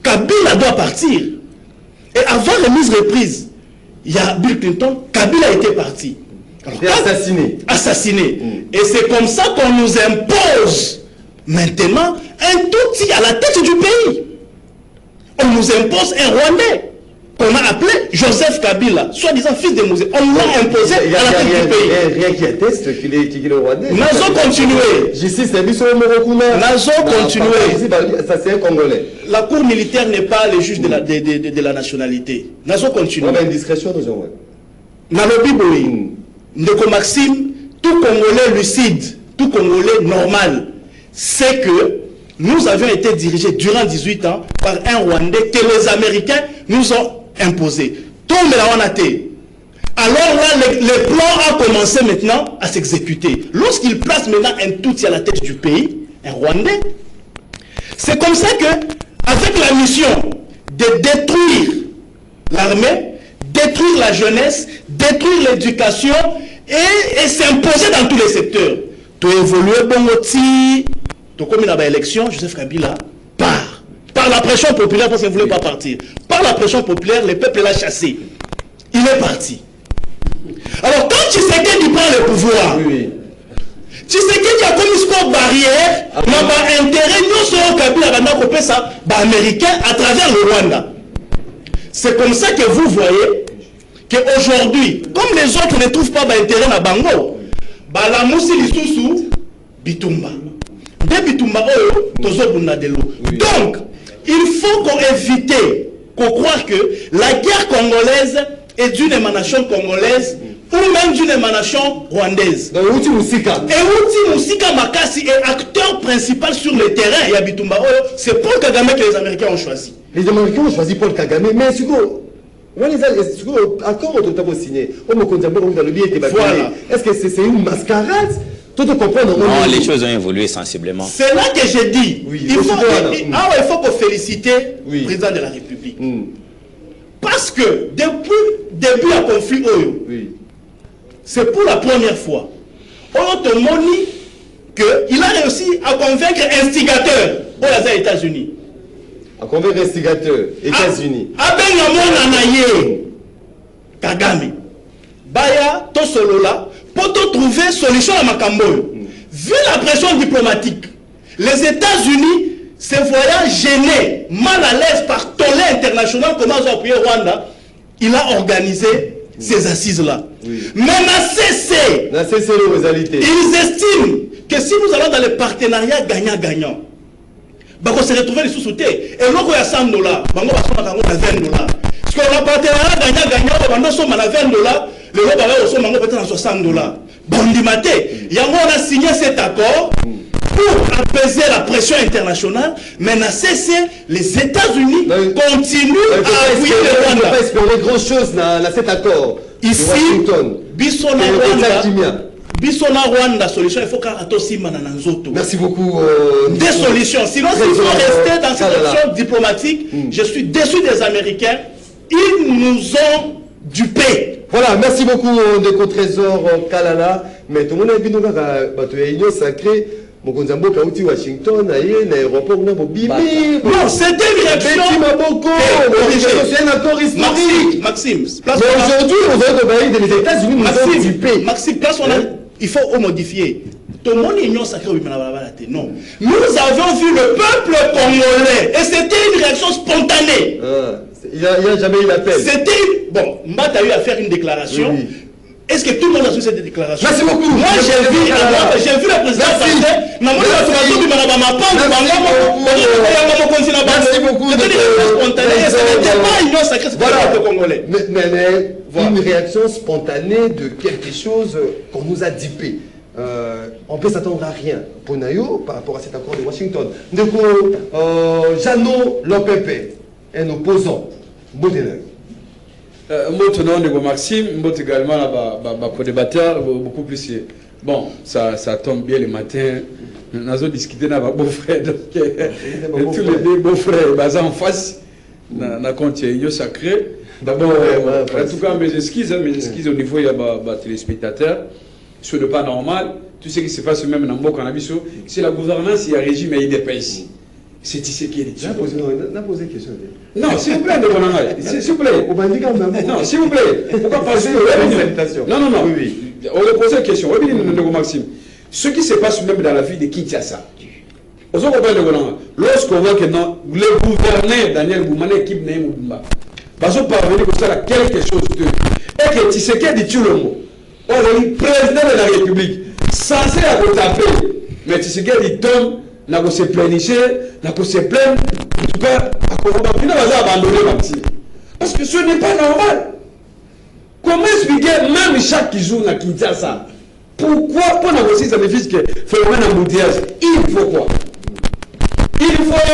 Kabila doit partir. Et avant la remise et reprise, il y a Bill Clinton, Kabila était parti. Il est assassiné. Assassiné. Et c'est comme ça qu'on nous impose maintenant un Tutsi à la tête du pays. On nous impose un Rwandais qu'on a appelé Joseph Kabila, soi-disant fils de Mouzé. On l'a imposé à la tête du pays. Rien qui atteste qu'il est Rwandais. Nazo continuer. Justice, c'est lui sur le Morokuna. Nazo continuer. Ça c'est un Congolais. La cour militaire n'est pas le juge de la nationalité. Nazo continuer. On a une discrétion de Jean. Nalobi Boeing. Ndeko Maxime, tout Congolais lucide, tout Congolais normal, c'est que nous avions été dirigés durant 18 ans par un Rwandais que les Américains nous ont imposé. Tombe la Wanate. Alors là, le plan a commencé maintenant à s'exécuter. Lorsqu'il place maintenant un Tutsi à la tête du pays, un Rwandais, c'est comme ça que, avec la mission de détruire l'armée, détruire la jeunesse, détruire l'éducation et s'imposer dans tous les secteurs. Tu évolues bon outil, tu comme dans l'élection, Joseph Kabila part. Par la pression populaire, parce qu'il ne voulait pas partir. Par la pression populaire, le peuple l'a chassé. Il est parti. Alors quand Tshisekedi prend le pouvoir, Tshisekedi a commis ce barrière, n'a pas intérêt, nous sommes Kabila, américain à travers le Rwanda. C'est comme ça que vous voyez qu'aujourd'hui, comme les autres ne trouvent pas d'intérêt à Bango, la moussi lisusu Bitumba. De Bitumba, donc, il faut qu'on évite, qu'on croit que la guerre congolaise est d'une émanation congolaise ou même d'une émanation rwandaise. Et Outi Moussika Makassi est acteur principal sur le terrain et à Bitumba, c'est Paul Kagame que les Américains ont choisi. Les Américains ont choisi Paul Kagame, mais est-ce que c'est une mascarade? Tout comprendre. Non, les choses ont évolué sensiblement. C'est là que j'ai dit. Oui, il faut qu'on félicite le président de la République. Parce que depuis le début du conflit, c'est pour la première fois. On te montre qu'il a réussi à convaincre instigateur aux États-Unis. À convaincre instigateur États-Unis. Kagame. Baya, to solo là. Pour trouver solution à Makambo. Vu la pression diplomatique, les États-Unis se voyant gênés, mal à l'aise par tollé international, comment ils ont appuyé Rwanda, il a organisé ces assises-là. Mais ils estiment que si nous allons dans les partenariats gagnant-gagnant, on se retrouve les sous-soutés. Et là, il y a 100 $, on va 20 $. Parce que le partenariat gagnant-gagnant, on sommes à 20 $. Les gens sont peut-être à 60 $. Bon, on a signé cet accord pour apaiser la pression internationale, mais les États-Unis continuent à appuyer le Rwanda. On ne peut pas espérer grand-chose dans cet accord. ici, Washington. Bissona Rwanda, solution, il faut qu'Arato Manananzoto. Merci beaucoup. Des solutions. Sinon, s'il faut rester dans cette option diplomatique, je suis déçu des Américains. Ils nous ont dupés. Voilà, merci beaucoup de Trésor Kalala. Mais tout le monde a vu nous l'Union sacrée. Mokonzambo Kauti Washington, l'aéroport n'a pas bimé. Non, c'était une réaction. C'est un accord historique. Maxime, mais aujourd'hui, on voit que les États-Unis nous ont dupés. Maxime, place on a, il faut modifier. Tout le monde union sacrée, non. Nous avons vu le peuple congolais et c'était une réaction spontanée. Il n'y a jamais eu l'appel. C'était. Bon, Mbata a eu à faire une déclaration. Oui. Est-ce que tout le monde a su cette déclaration? Merci beaucoup. Moi, j'ai vu le président français. Merci beaucoup. C'était une réaction spontanée. Ce n'était pas union sacrée, c'était le peuple congolais. Mais une réaction spontanée de quelque chose qu'on nous a dipé. On peut s'attendre à rien pour Nayo par rapport à cet accord de Washington. Donc, Jeannot Lopepe, un opposant. Boudénaï. Maintenant, Maxime, également pour débatteur beaucoup plus. Bon, ça tombe bien le matin. Nous avons discuté avec nos beaux-frères. Tous les deux beaux-frères basés en face. Nous avons sacré. D'abord, en tout cas, mes excuses au niveau des téléspectateurs. Ce n'est pas normal. Tout ce qui se passe même dans le cannabis, c'est la gouvernance, il y a un régime et il dépasse. C'est ce qui est dit. On a posé question. Non, s'il vous plaît, s'il vous plaît. Non, s'il vous plaît. Pourquoi passer Non. On va poser une question. Maxime. Ce qui se passe même dans la vie de Kinshasa. Lorsqu'on voit que le gouverneur Daniel Boumane équipe Némoumba, parce qu'on parvenir à quelque chose de. Et que Tshisekedi Tshilombo, on est le président de la République, censé la taper, mais Tshisekedi tombe. N'a pas se planifier, n'a pas se plaindre, en tout cas, on va abandonner Maxime. Parce que ce n'est pas normal. Comment expliquer, même chaque jour dans Kinshasa, pourquoi, pour négocier ça bénéfice que phénomène embouteillage, il faut quoi? Il faut,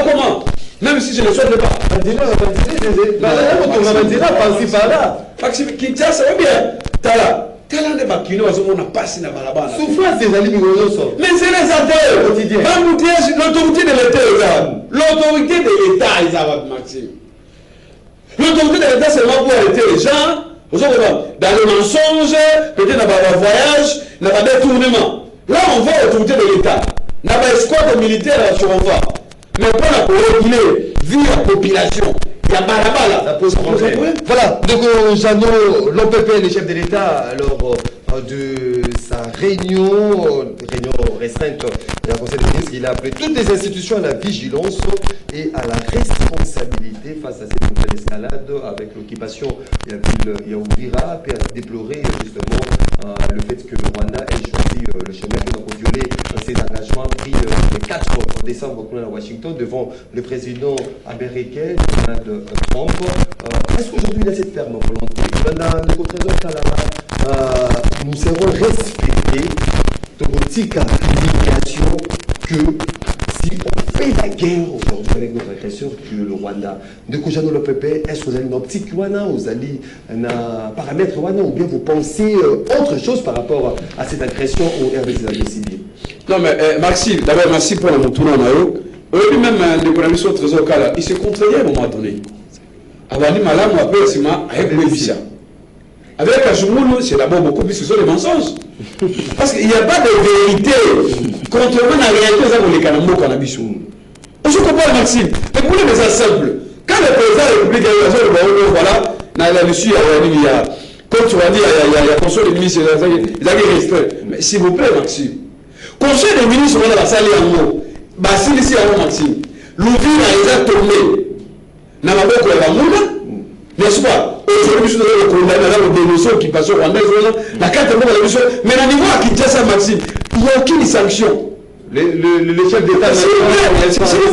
comment? Même si je ne le souhaite pas. Maxime, Kinshasa, ou bien, Tala. Souffrance des amis. Mais c'est les affaires quotidiennes. L'autorité de l'État, l'autorité de l'État, Maxime. L'autorité de l'État, c'est vraiment pour arrêter les gens, dans le mensonge, peut-être dans le voyage, dans le détournement. Là, on voit l'autorité de l'État. Dans l'escouade militaire, on va. Mais pour la réguler, vu la population. Ça pose problème. Voilà, donc Jeannot Lopepe, le chef de l'État, alors de sa réunion restreinte de la Conseil des ministres, il a appelé toutes les institutions à la vigilance et à la responsabilité face à cette nouvelle escalade avec l'occupation de la ville Yaoundira, et a déploré justement le fait que le Rwanda ait choisi le chemin pour violer ses engagements pris le 4 décembre à Washington devant le président américain Donald Trump. Est-ce qu'aujourd'hui il a cette ferme volonté? Nous serons respectés de notre indication que si on fait la guerre aujourd'hui avec notre agresseur que le Rwanda, de Jeannot Lopepe, est-ce que vous avez une optique vous avez un paramètre ou bien vous pensez autre chose par rapport à cette agression au RDC civil? Non mais Maxime, d'abord merci pour le tournoi Mayo. Lui-même, l'économiste au Trésor Kala, il se contredit à un moment donné. Avant de malade, on appelle Sima avec Webisha. Avec Kajoumou, c'est d'abord beaucoup plus que ce sont des mensonges. Parce qu'il n'y a pas de vérité. Contrairement à la réalité, ça, on les canambo cannabis. Je comprends Maxime. Mais pour les messages simples, quand le président de la République a eu raison, voilà, dans la Russie, il y a, comme tu vas dire, il y a conseil des ministres, ils avaient restreint. Mais s'il vous plaît, Maxime, conseil des ministres, on a la salle en haut. Basile ici à Maxime. L'ouvrir a été tombé. N'a pas beaucoup de monde. N'est-ce pas? Aujourd'hui, je suis condamné à la dénonciation qui passe au Rwanda. La carte de la mission. Mais au niveau à Kinshasa, Maxime, il n'y a aucune sanction. Le chef d'État, s'il vous plaît, s'il vous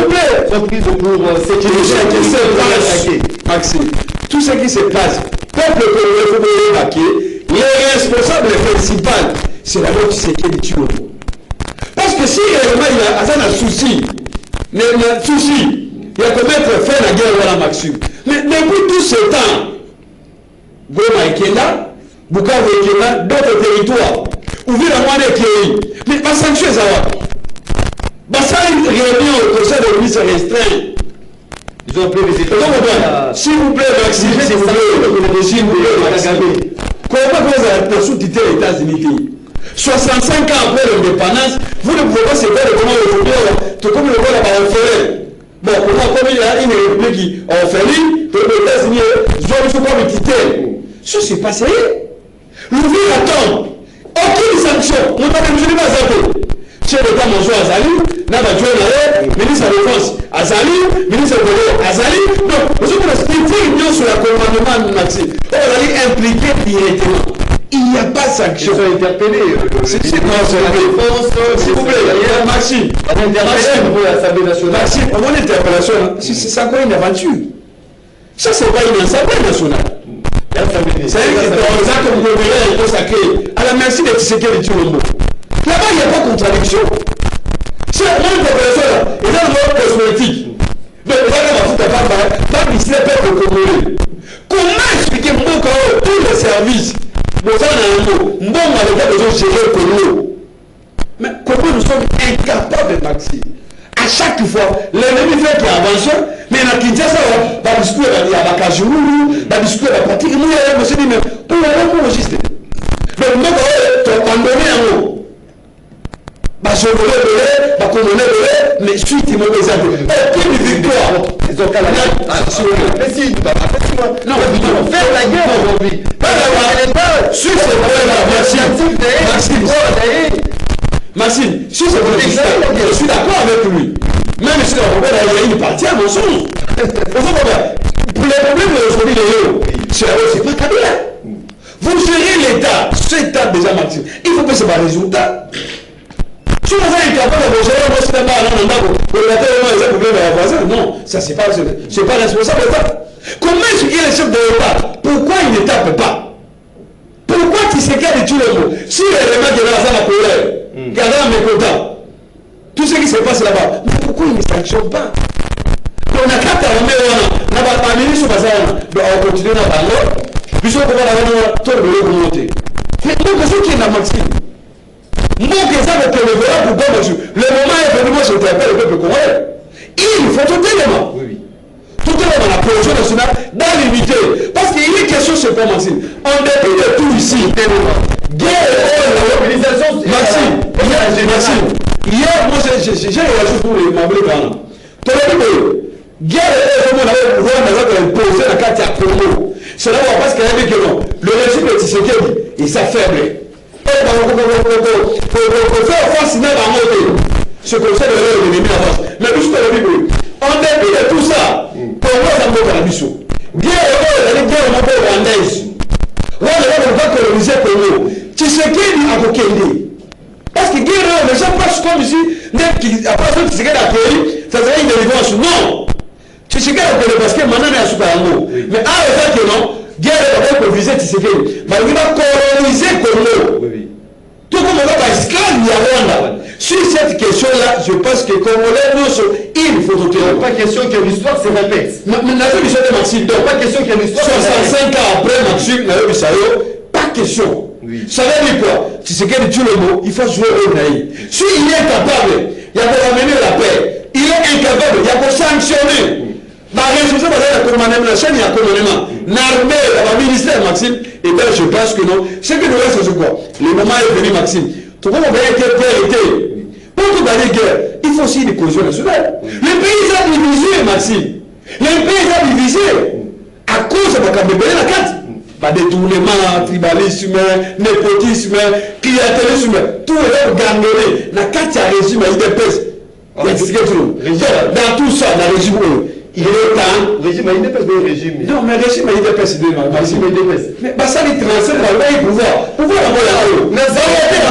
plaît, sont prises pour sécuriser. Maxime, tout ce qui se passe, peuple congolais, les responsables principaux, c'est la loi qui s'est Tshilombo. Parce que si réellement il a un souci, il y a commettre fin à la guerre voilà Maxime. Mais depuis tout ce temps, Goma et Kenya, Bukavu et Kenya, d'autres territoires, ouvrir la moindre qui mais pas sanction ça va. Ça une réunion au conseil de ministre restreint. Ils ont appelé les États. S'il vous plaît, Maxime, s'il vous plaît, Maxime. Comment vous avez sous-titré les États-Unis 65 ans après l'indépendance, vous ne pouvez pas se faire comment aujourd'hui, tout comme le voit là-bas en forêt. Bon, comme il y a une république en Félie, les États-Unis, ils ont pas me quitter. Ça, c'est pas sérieux. L'ouvrir attend. Aucune sanction. On n'a même pas zapper. Chez l'état-major Azali, ministre de la Défense Azali, ministre de l'Eau Azali. Donc, vous avez une réunion sur la commandement de Maxime. On va impliquer directement. Il n'y a pas de sanction. Ils sont interpellés. C'est la défense. S'il vous plaît, Maxime. L'Assemblée nationale. Maxime, mon interpellation, c'est encore une aventure. Ça, c'est pas une assemblée nationale. C'est un comme gouvernement consacré à la merci de Tshisekedi Tshilombo. Là-bas, il n'y a pas de contradiction. C'est mon interpellation là. Et dans le monde cosmétique. Donc, vous allez pas ici le peuple congolais. Comment expliquer tous les services? Bon, ça, on a un mot. Bon, on a besoin de gérer Congo. Mais comment nous sommes incapables, Maxime? À chaque fois, l'ennemi fait qu'il avance, mais dans Kinshasa, il va discuter avec Kajuru, il va discuter avec Patrick. Nous, je me suis dit, mais pour le registre. Donc, nous, tu as abandonné un mot. Je voulais mais suite, il m'a dit, aucune victoire. Ils ont qu'à la mais si, non, ils faire la guerre aujourd'hui. Sur ce point-là, Maxime, sur ce point-là, je suis d'accord avec lui. Même si il y a une partie à mon sens. Pour les problèmes d'aujourd'hui, c'est pas Kabila. Vous gérez l'État, c'est l'État déjà, Maxime. Il faut que ce soit un résultat. Si vous êtes capable de gérer non, ça c'est pas responsable de l'État. Comment est-ce qu'il est le chef de l'État? Pourquoi il ne tape pas? Pourquoi tu sais qu'il y a des Tshilombo? Si les mecs de la colère, gardant mes quotas, tout ce qui se passe là-bas, mais pourquoi il ne sanctionne pas? On a quatre armées, on a pas ministre on continue à parler, puis on va avoir tout le monter. Mais donc, ce qui est la Maxime. Moi, que ça me téléphone pour quoi, monsieur? Le moment est venu, moi, je t'appelle le peuple congolais. Il faut tout élément. Oui. Tout élément, la production nationale, dans l'unité. Parce qu'il est question, c'est pas Maxime. En dépit de tout ici, guerre et l'organisation. Maxime, hier, moi, j'ai réagi pour les membres de Ghana. Tu as dit, guerre et Rwanda a imposé la carte à Congo. C'est là où parce qu'il y a dit que non. Le régime de Tshisekedi, il s'affaiblit. Pour faire face à monter, ce conseil de l'ennemi avance. Mais je te le dis, en dépit de tout ça, pour moi, ça me fait la mission. Guerre et guerre rwandaise. Rwanda va pas coloniser Congo. Tshisekedi a Kokende. Parce que guerre, les gens passent comme ici, après ça, Tshisekedi a accueilli, ça serait une délivrance. Non. Tshisekedi a accueilli parce que maintenant, il y a un super amour. Mais à l'époque, non. Guerre va pas viser Tshisekedi. Mais il va coloniser Congo. Tout comme on va esclave à Rwanda. Sur cette question-là, je pense que Congolais, il faut tout dire. Pas question que l'histoire se répète. Mais la solution de Maxime, donc, pas question que l'histoire 65 ans après Maxime, pas question. Oui. Ça veut dire quoi? Si c'est qu'elle dit le mot, il faut jouer au naïf. Si il est capable, il y a pour ramener la paix. Il est incapable, il y a pour sanctionner. La résolution, la commandement, la chaîne, il y a commandement. L'armée, la ministère, Maxime, et bien je pense que non. Ce que nous reste, c'est quoi? Le moment est venu, Maxime. Tout le monde va être guerre. Pour tout gagner guerre, il faut aussi une cohésion nationale. Le pays est divisé, Maxime. Le pays est divisé à cause de la carte. Pas détournement, tribalisme, népotisme, clientélisme, tout est gangrené. La carte, il y a régime, il y a des dans tout ça, dans le régime, il est temps. Régime, il dépêche de régime. Non, mais le régime, il dépêche de régime. Mais ça, il transfère par le pouvoir. Pouvoir la moelle. Mais ça, il est là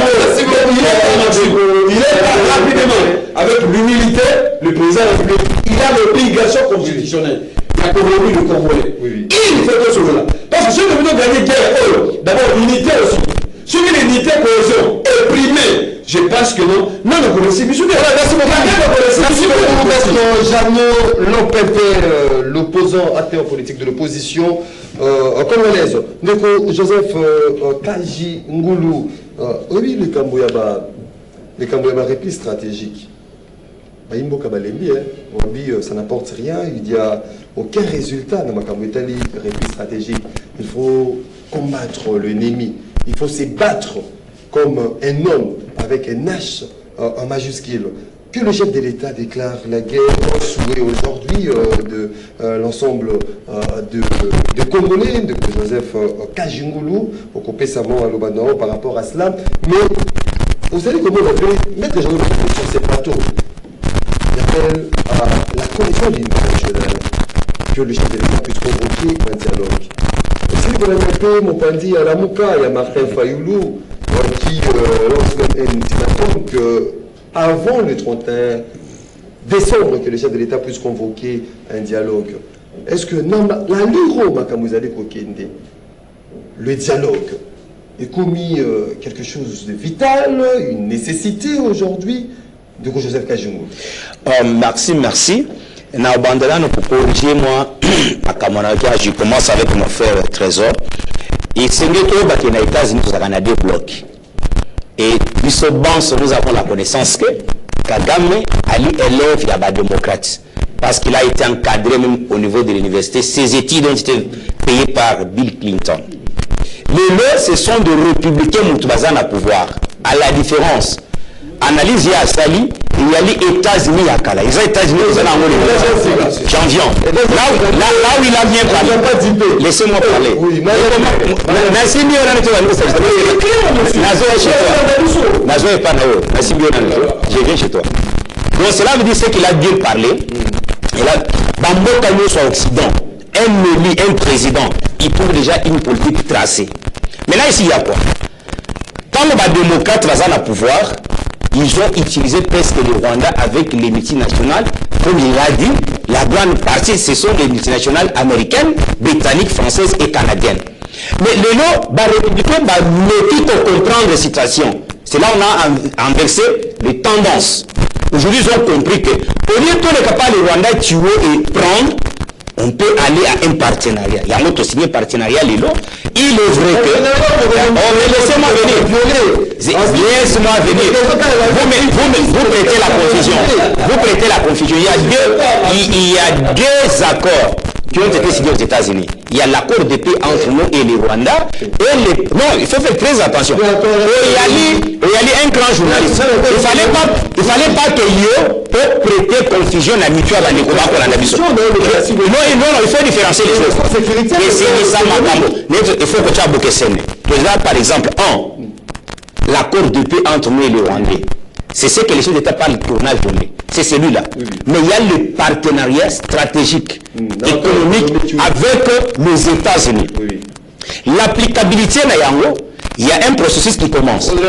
rapidement. Avec l'humilité, le président de la République, il a l'obligation constitutionnelle. Il a convenu le Congolais. Il fait tout cela. Parce que ceux qui veulent gagner guerre, d'abord l'unité aussi. Ceux qui l'unité, cohésion, éprimée, je pense que non. Non, nous connaissons. Merci beaucoup. Jeannot Lopépé, l'opposition. opposant, acteur politique de l'opposition congolaise. Ndeko Joseph Kaji Ngulu, oui, les Kambouyaba répit stratégique. Ça n'apporte rien, il n'y a aucun résultat dans ma répit stratégique. Il faut combattre l'ennemi, il faut se battre comme un homme avec un H en majuscule. Que le chef de l'État déclare la guerre au souhait aujourd'hui de l'ensemble de Congolais, de Joseph Kajingulu, au copé savant à l'Obanao par rapport à cela. Mais vous savez comment on appelle mettre les gens sur ces plateaux. Il appelle à la commission de l'unité nationale que le chef de l'État puisse convoquer un dialogue. Aussi, vous avez appelé mon pandi à la Mouka, il y a Martin Fayoulou qui lance un ultimatum que avant le 31 décembre, que le chef de l'État puisse convoquer un dialogue. Est-ce que la luro Makamuzale Kokende, le dialogue, est commis quelque chose de vital, une nécessité aujourd'hui de Joseph Kajungu? Merci. Na bandana no pour corriger moi je commence avec mon frère Trésor. Et c'est que les États-Unis sont à deux blocs. Et nous avons la connaissance que Kagame Ali élève la démocrate. Parce qu'il a été encadré même au niveau de l'université. Ses études ont été payées par Bill Clinton. Les leurs, ce sont des républicains Moutouazan à pouvoir. À la différence, analyse à Sali, il y a les États-Unis à Kala. Les États-Unis, ils ont j'en viens. Là où il a bien parlé. Laissez-moi parler. Je viens chez toi. Donc cela veut dire qu'il a bien parlé. Et là, Bambo Kalou soit Occident, un président, il trouve déjà une politique tracée. Mais là, ici, il y a quoi? Quand les démocrates sont au pouvoir, ils ont utilisé presque le Rwanda avec les multinationales. Comme il l'a dit, la grande partie, ce sont les multinationales américaines, britanniques, françaises et canadiennes. Mais les républicains ne peuvent comprendre la situation. C'est là où on a inversé les tendances. Aujourd'hui, ils ont compris que, au lieu de ne pas le Rwanda tuer et prendre, on peut aller à un partenariat. Il y a un autre signé partenariat, il est vrai que... mais laissez-moi venir. Laissez-moi venir. Vous prêtez la confusion. Vous prêtez la confusion. Il y a deux accords qui ont été signés aux États-Unis. Il y a l'accord de paix entre nous et le Rwanda. Non, il faut faire très attention. Il y a un grand journaliste. Il ne fallait pas qu'il y ait pour prêter confusion à mutuelle à Nicolas pour la nation. Non, il faut différencier les choses. Il faut que tu aies beaucoup de par exemple, l'accord de paix entre nous et le Rwandais. C'est ce que les chefs d'État parlent de tournage donné. C'est celui-là. Oui. Mais il y a le partenariat stratégique, économique avec les États-Unis. Oui. L'applicabilité na yango, il y a un processus qui commence. Écoute,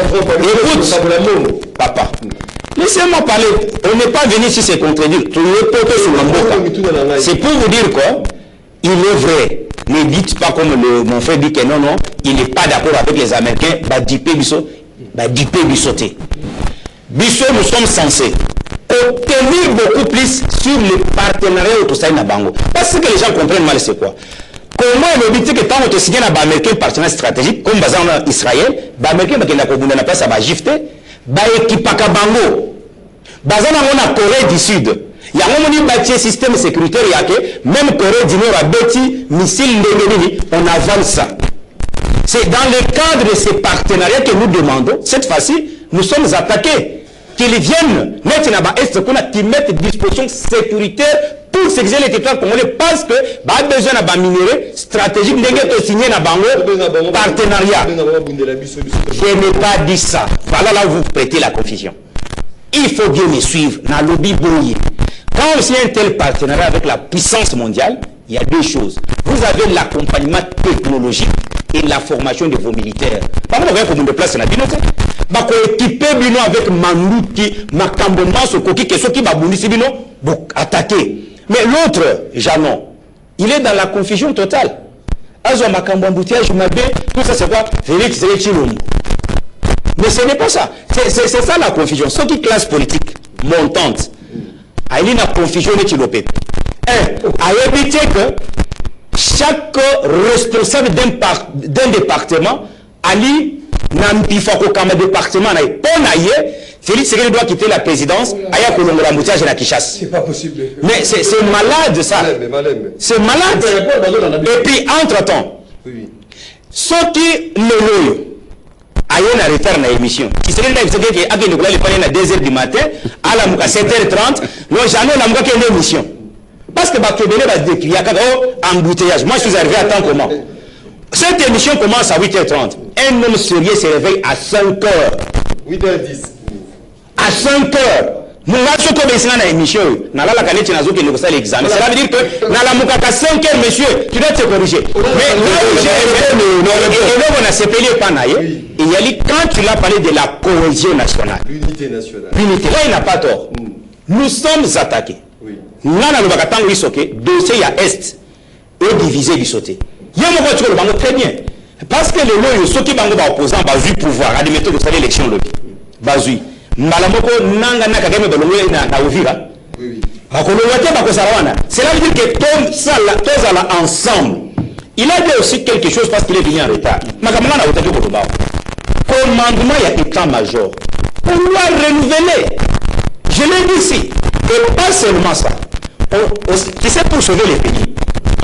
papa, laissez-moi parler. On n'est pas venu ici se contredire. C'est pour vous dire quoi? Il est vrai. Ne dites pas comme mon frère dit que non, il n'est pas d'accord avec les Américains. Bissot, nous sommes censés obtenir beaucoup plus sur le partenariat au Toussaï Nabango. Parce que les gens comprennent mal c'est quoi. Comment il est que quand on te signe un américain partenaire stratégique, comme en Israël, l'américain qui a place à Gifte, équipe à Bango. En Corée du Sud, il y a un système sécuritaire, même Corée du Nord a bâti missile on avance ça. C'est dans le cadre de ces partenariats que nous demandons, cette fois-ci, nous sommes attaqués. Qu'ils viennent mettre qui mettent disposition sécuritaire pour s'exiler les territoires congolais parce que besoin d'un minerai stratégique de signer un partenariat. Je n'ai pas dit ça. Voilà là où vous prêtez la confusion. Il faut bien me suivre dans le lobby brouillé. Quand on signe un tel partenariat avec la puissance mondiale, il y a deux choses. Vous avez l'accompagnement technologique et la formation de vos militaires. Par exemple, vous avez de place dans la binote. Bako équiper bino avec Mandouki, Makamboma, Sokoki, Kesoki, Baboundisi bino, pour attaquer. Mais l'autre, Janon, il est dans la confusion totale. Azo Makamboumboutia, je m'appelle, tout ça c'est quoi? Félix Zéchilombo. Mais ce n'est pas ça. C'est ça la confusion. Ce qui classe politique montante. Il y a une confusion de Chilopé. a évité que chaque responsable d'un département ali n'ambifako comme département na ponaye Félix Tshisekedi doit quitter la présidence aya kolongola moutage na Kinshasa. C'est pas possible. Mais c'est malade ça. C'est malade. Et puis entre-temps, ceux qui le aïe na retard na émission. Tshisekedi na Tshisekedi a gagné le panel à 2h du matin à la 7h30. Non jamais na muka une émission. Parce que Bakebele va dire qu'il y a embouteillage. Moi je suis arrivé à temps comment? Cette émission commence à 8h30. Un homme sérieux se réveille à 5h. 8h10. À 5h. Nous avons commencé dans l'émission. Nous avons fait l'examen. Cela veut dire que dans la moukaka 5h, monsieur, tu dois te corriger. Mais là où j'ai il y a dit, quand tu l'as parlé de la cohésion nationale, l'unité nationale. L'unité. Là, il n'a pas tort. Nous sommes attaqués. Nous avons fait dossier à Est et divisé du sauté. Il y a un moment très bien. Parce que le loyo, ceux qui sont opposants, ils ont pouvoir. Admettons que vous savez l'élection. Bazui. Malamoko nanga na kagame balongo na Uvira. Oui. Cela veut dire que tous là ensemble. Il a dit aussi quelque chose parce qu'il est venu en retard. Makamana na otaki kotoba. Commandement il y a état-major. On doit renouveler. Je l'ai dit ici. Et pas seulement ça. Tu sais, pour sauver les pays,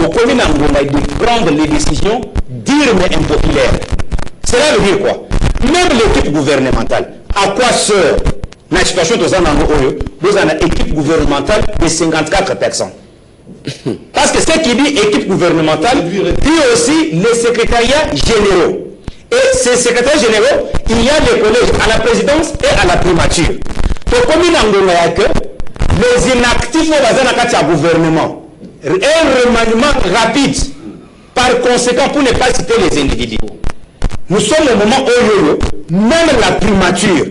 au commune de prendre les décisions dures mais impopulaires. Cela veut dire quoi? Même l'équipe gouvernementale, à quoi sert la situation de nous avons une équipe gouvernementale de 54 personnes. Parce que ce qui dit équipe gouvernementale dit aussi les secrétariats généraux. Et ces secrétaires généraux, il y a les collèges à la présidence et à la primature. Pour commune que les inactifs au gouvernement, un remaniement rapide, par conséquent pour ne pas citer les individus. Nous sommes au moment où même la primature,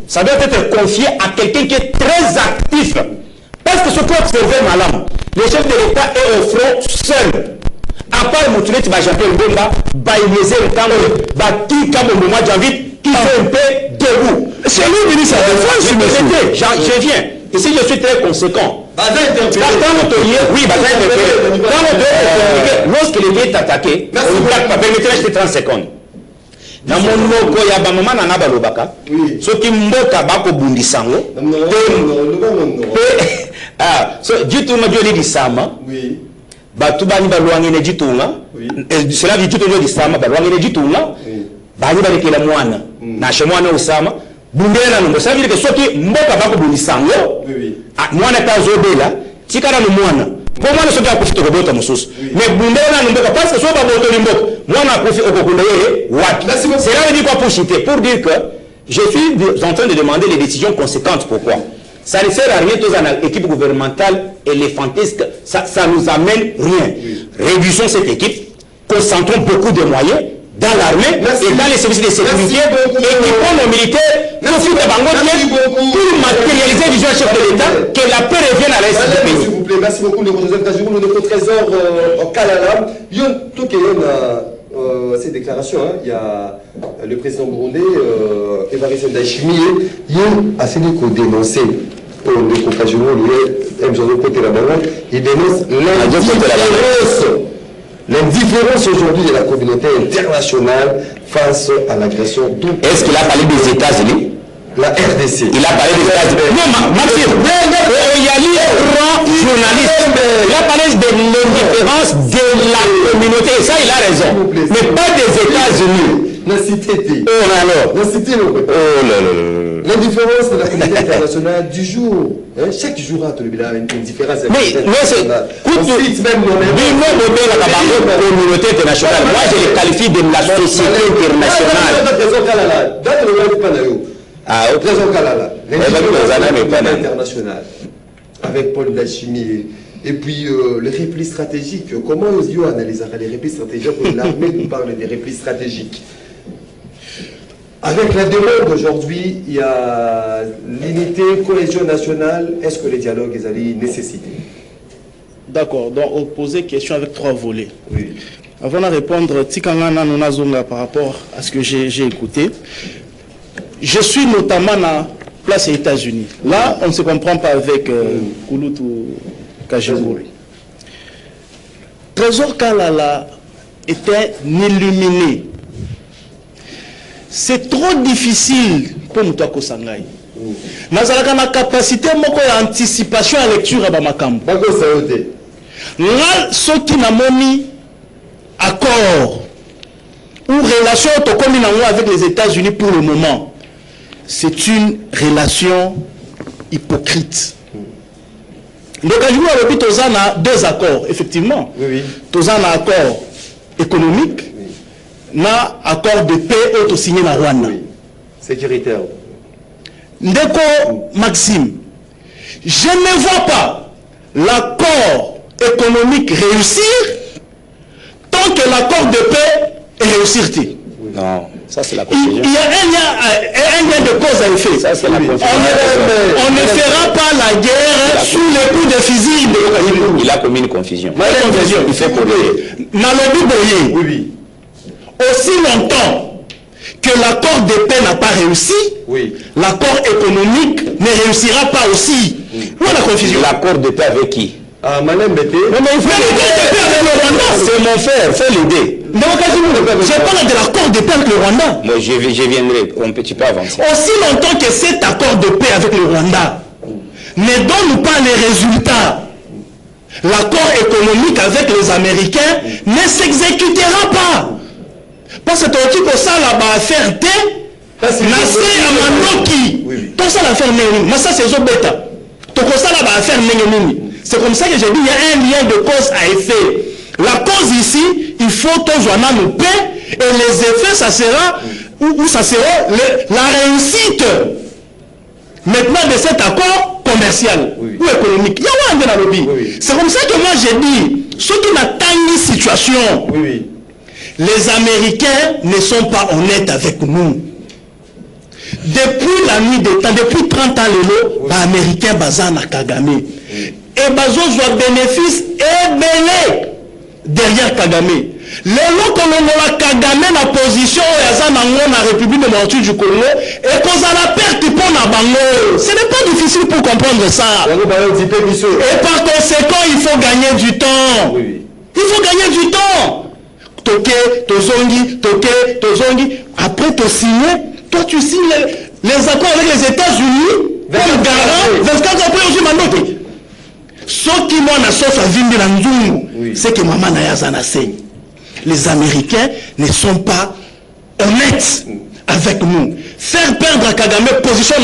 ça doit être confié à quelqu'un qui est très actif. Parce que ce qu'on observe malam, le chef de l'État est au front seul. À part Moutounet, Jean-Pierre Mbemba, Baïnézé, le temps, qui, comme au moment de janvier, qui fait un peu debout. C'est lui le ministre de la Défense, je viens. Ici, je suis très conséquent. Oui, lorsque le pays est attaqué, permettez-moi 30 secondes. Dans mon moko ya ba mama na balobaka soki mboka bako bundisango so jitunga joli disama batu bani balwangene jitunga cela veut dire joli disama balwangene jitunga bani balekela mwana na shemwana usama bundela no ça veut dire que soki mboka bako bundisango mwana tazobela tikala no mwana pour moi, je suis à robota mususu. Mais Bundela n'importe parce que soit pas boto limbo. Moi, on a profité au Kokundeye. C'est là où dit quoi pour citer. Pour dire que je suis en train de demander les décisions conséquentes. Pourquoi? Ça ne sert à rien tous à l'équipe gouvernementale éléphantesque. Ça nous amène rien. Réduisons cette équipe. Concentrons beaucoup de moyens dans l'armée et dans les services de sécurité. Équipons nos militaires. Pour matérialiser le vision chef de l'État, que la paix revienne à l'Est du pays. S'il vous plaît, merci beaucoup, le trésor au Kalala. Il y a ces déclarations, il y a le président burundais, Evariste Ndayishimiye, il a assez dénoncé pour le occasion, il dénonce l'indifférence aujourd'hui de la communauté internationale face à l'agression. Est-ce qu'il a parlé des États-Unis? La RDC. Il a parlé des États-Unis. Non, Maxime, Oyali est grand journaliste. Il a parlé de l'indifférence de la communauté. Et ça, il a raison. Mais pas des États-Unis. Oh là là. L'indifférence de la communauté internationale du jour. Chaque jour, il y a une différence. Mais c'est même communauté internationale. Moi, je le qualifie de la société internationale. Ah, au trésor Kalala, international, avec Paul Ndayishimiye, et puis les replis stratégiques. Comment vous analysez les replis stratégiques? L'armée nous parle des replis stratégiques. Avec la demande aujourd'hui, il y a l'unité, cohésion nationale. Est-ce que les dialogues est nécessité? D'accord, donc on posait question avec 3 volets. Oui. Avant de répondre, Tikangana Nonazonga par rapport à ce que j'ai écouté. Je suis notamment à place aux États-Unis. Là, on ne se comprend pas avec Kouloutou Kajimbouri. Trésor Kalala était illuminé. C'est trop difficile pour nous toi Kosangai. Nazalaka na capacité moko ya anticipation à lecture à Bamakambo. Bako saote. Ngal soki na moni accord ou relation tokomi nango avec les États-Unis pour le moment. C'est une relation hypocrite. Donc, à Tozan a deux accords, effectivement. Oui. Tozan a un accord économique, na accord de paix au signé na Rwanda. Oui. Sécuritaire. Ndeko Maxime, je ne vois pas l'accord économique réussir tant que l'accord de paix est réussir. Non, ça c'est la confusion. Il y a un lien de cause à effet. Ça c'est la confusion. On ne fera pas la guerre sous les coups de fusil. Il a commis une confusion. Il fait pour Oui. Aussi longtemps que l'accord de paix n'a pas réussi, oui, l'accord économique ne réussira pas aussi. Où est la confusion? L'accord de paix avec qui? Ah, Madame Bété. Mais il faut c'est mon frère, fais l'aider. Je parle de l'accord de paix avec le Rwanda. Moi, je viendrai, tu peux avancer. Aussi longtemps que cet accord de paix avec le Rwanda ne donne pas les résultats, l'accord économique avec les Américains ne s'exécutera pas. Parce que tu as ça là-bas à faire té, Nasser Amanoki, tout ça l'affaire Néni, mais ça c'est Zobeta. Tu as ça là-bas à faire Néni. C'est comme ça que j'ai dit, il y a un lien de cause à effet. La cause ici, il faut que Joanna nous paie, et les effets, ça sera, ou ça sera la réussite maintenant de cet accord commercial ou économique. Il y a un lobby. C'est comme ça que moi j'ai dit, ceux qui n'attendent une situation, les Américains ne sont pas honnêtes avec nous. Depuis la nuit des temps, depuis 30 ans, les Américains basent na Kagame. Et bazo soit bénéfice et belé derrière Kagame. Les lots qu'on a Kagame la position dans la République démocratique du Congo et qu'on a la perte pour la bango. Ce n'est pas difficile pour comprendre ça. Et par conséquent, il faut gagner du temps. Il faut gagner du temps. Toké, Tozongi. Après te signer, toi tu signes les accords avec les États-Unis comme garant 24 après aussi mandoté. Ce qui m'a sauf à vivre dans Nzungu, c'est que maman n'a seigne. Les Américains ne sont pas honnêtes avec nous. Faire perdre à Kagame position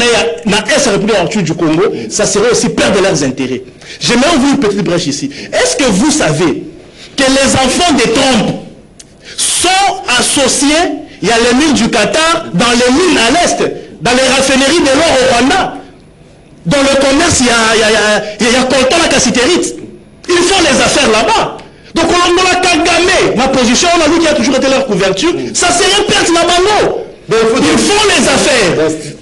dans la République du Congo, ça serait aussi perdre leurs intérêts. J'aimerais ouvrir une petite brèche ici. Est-ce que vous savez que les enfants de Trump sont associés, il y a les mines du Qatar, dans les mines à l'Est, dans les raffineries de l'or au Rwanda? Dans le commerce, il y a Colton la cassiterite. Ils font les affaires là-bas. Donc on a Kagame, ma position, on a vu qu'il y a toujours été leur couverture. Ça serait perte la bango. Ils font les affaires.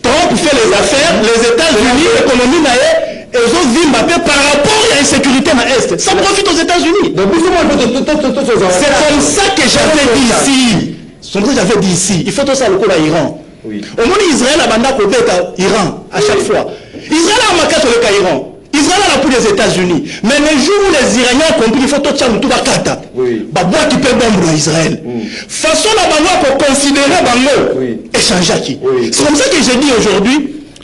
Trump fait les affaires, les États-Unis, l'économie naïe, et les autres villes Mbappé par rapport à l'insécurité dans l'Est. Ça profite aux États-Unis. C'est comme ça que j'avais dit ici. C'est comme ça que j'avais dit ici. Il faut tout ça le coup à l'Iran. Au moins Israël a bandé à Iran à chaque fois. Israël a marqué sur le cas Iran. Israël a pris les États-Unis. Mais le jour où les Iraniens ont compris qu'il faut tout ça, tout va kata. Bah, bois qui peut bomber dans Israël. Façon la bango pour considérer bango. Échanger qui. C'est comme ça que j'ai dit aujourd'hui,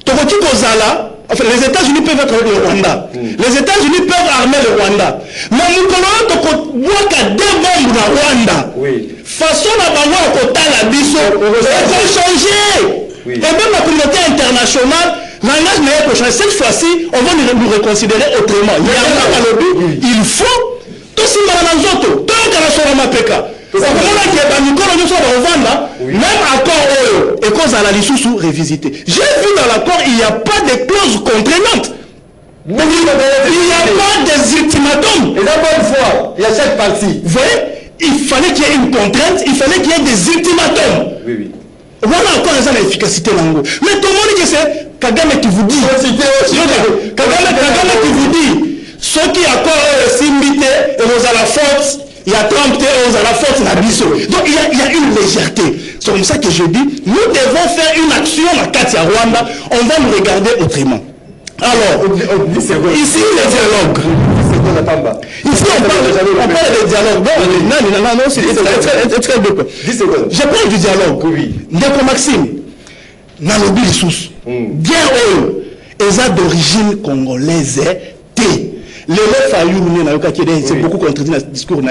Toroti Kozala, enfin les États-Unis peuvent être avec le Rwanda. Les États-Unis peuvent armer le Rwanda. Mais nous connaissons bois qu'à deux bombes dans Rwanda. Façon la bango pour la biso. Il faut changer. Et même la communauté internationale, l'engagement est prochain. Cette fois-ci, on va nous reconsidérer autrement. Il faut tout ce qui tout même accord et cause à la licence révisité. J'ai vu dans l'accord, il n'y a pas de clauses contraignantes. Il n'y a pas des ultimatums. Et la bonne fois, il y a chaque partie. Vous voyez, il fallait qu'il y ait une contrainte, il fallait qu'il y ait des ultimatums. Voilà encore l'efficacité lango. Mais tout le monde dit que c'est Kagame qui vous dit. Kagame qui vous dit. Ceux qui accordent Simbité et vous à la force, il y a 30 et à la force la biso. Donc il y a une légèreté. C'est comme ça que je dis, nous devons faire une action à Katia Rwanda, on va nous regarder autrement. Alors, ici les dialogues. Ici, on parle de dialogue. Non, c'est très bien. Je parle du dialogue. Oui. Ndeko Maxime, Nalobi Lissous, guerre est d'origine congolaise. Le c'est beaucoup contredit dans ce discours.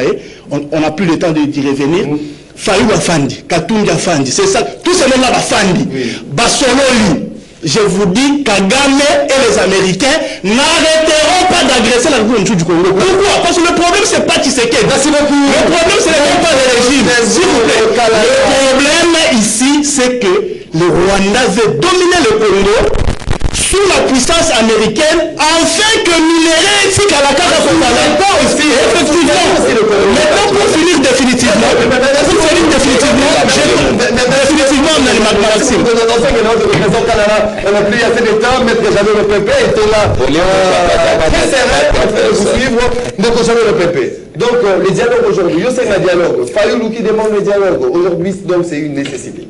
On n'a plus le temps d'y revenir. Fayou Afandi, Katumbi Afandi, c'est ça. Tout ce monde-là, Afandi. Basololi. Je vous dis, Kagame et les Américains n'arrêteront pas d'agresser la République du Congo. Pourquoi? Parce que le problème, c'est pas Tshisekedi. Merci beaucoup. Le problème, c'est pas le régime. S'il vous plaît. Le problème ici, c'est que le Rwanda veut dominer le Congo sous la puissance américaine, afin que minerai ici qu'à la carte aussi. Effectivement. Maintenant, pour finir définitivement, on a les Maxime. On n'a plus assez de temps, maître Jamais le PP était là. Très serré, vous suivre, de consommer le PP. Donc, les dialogues aujourd'hui, c'est un dialogue. Fayoulou qui demande le dialogue. Aujourd'hui, donc, c'est une nécessité.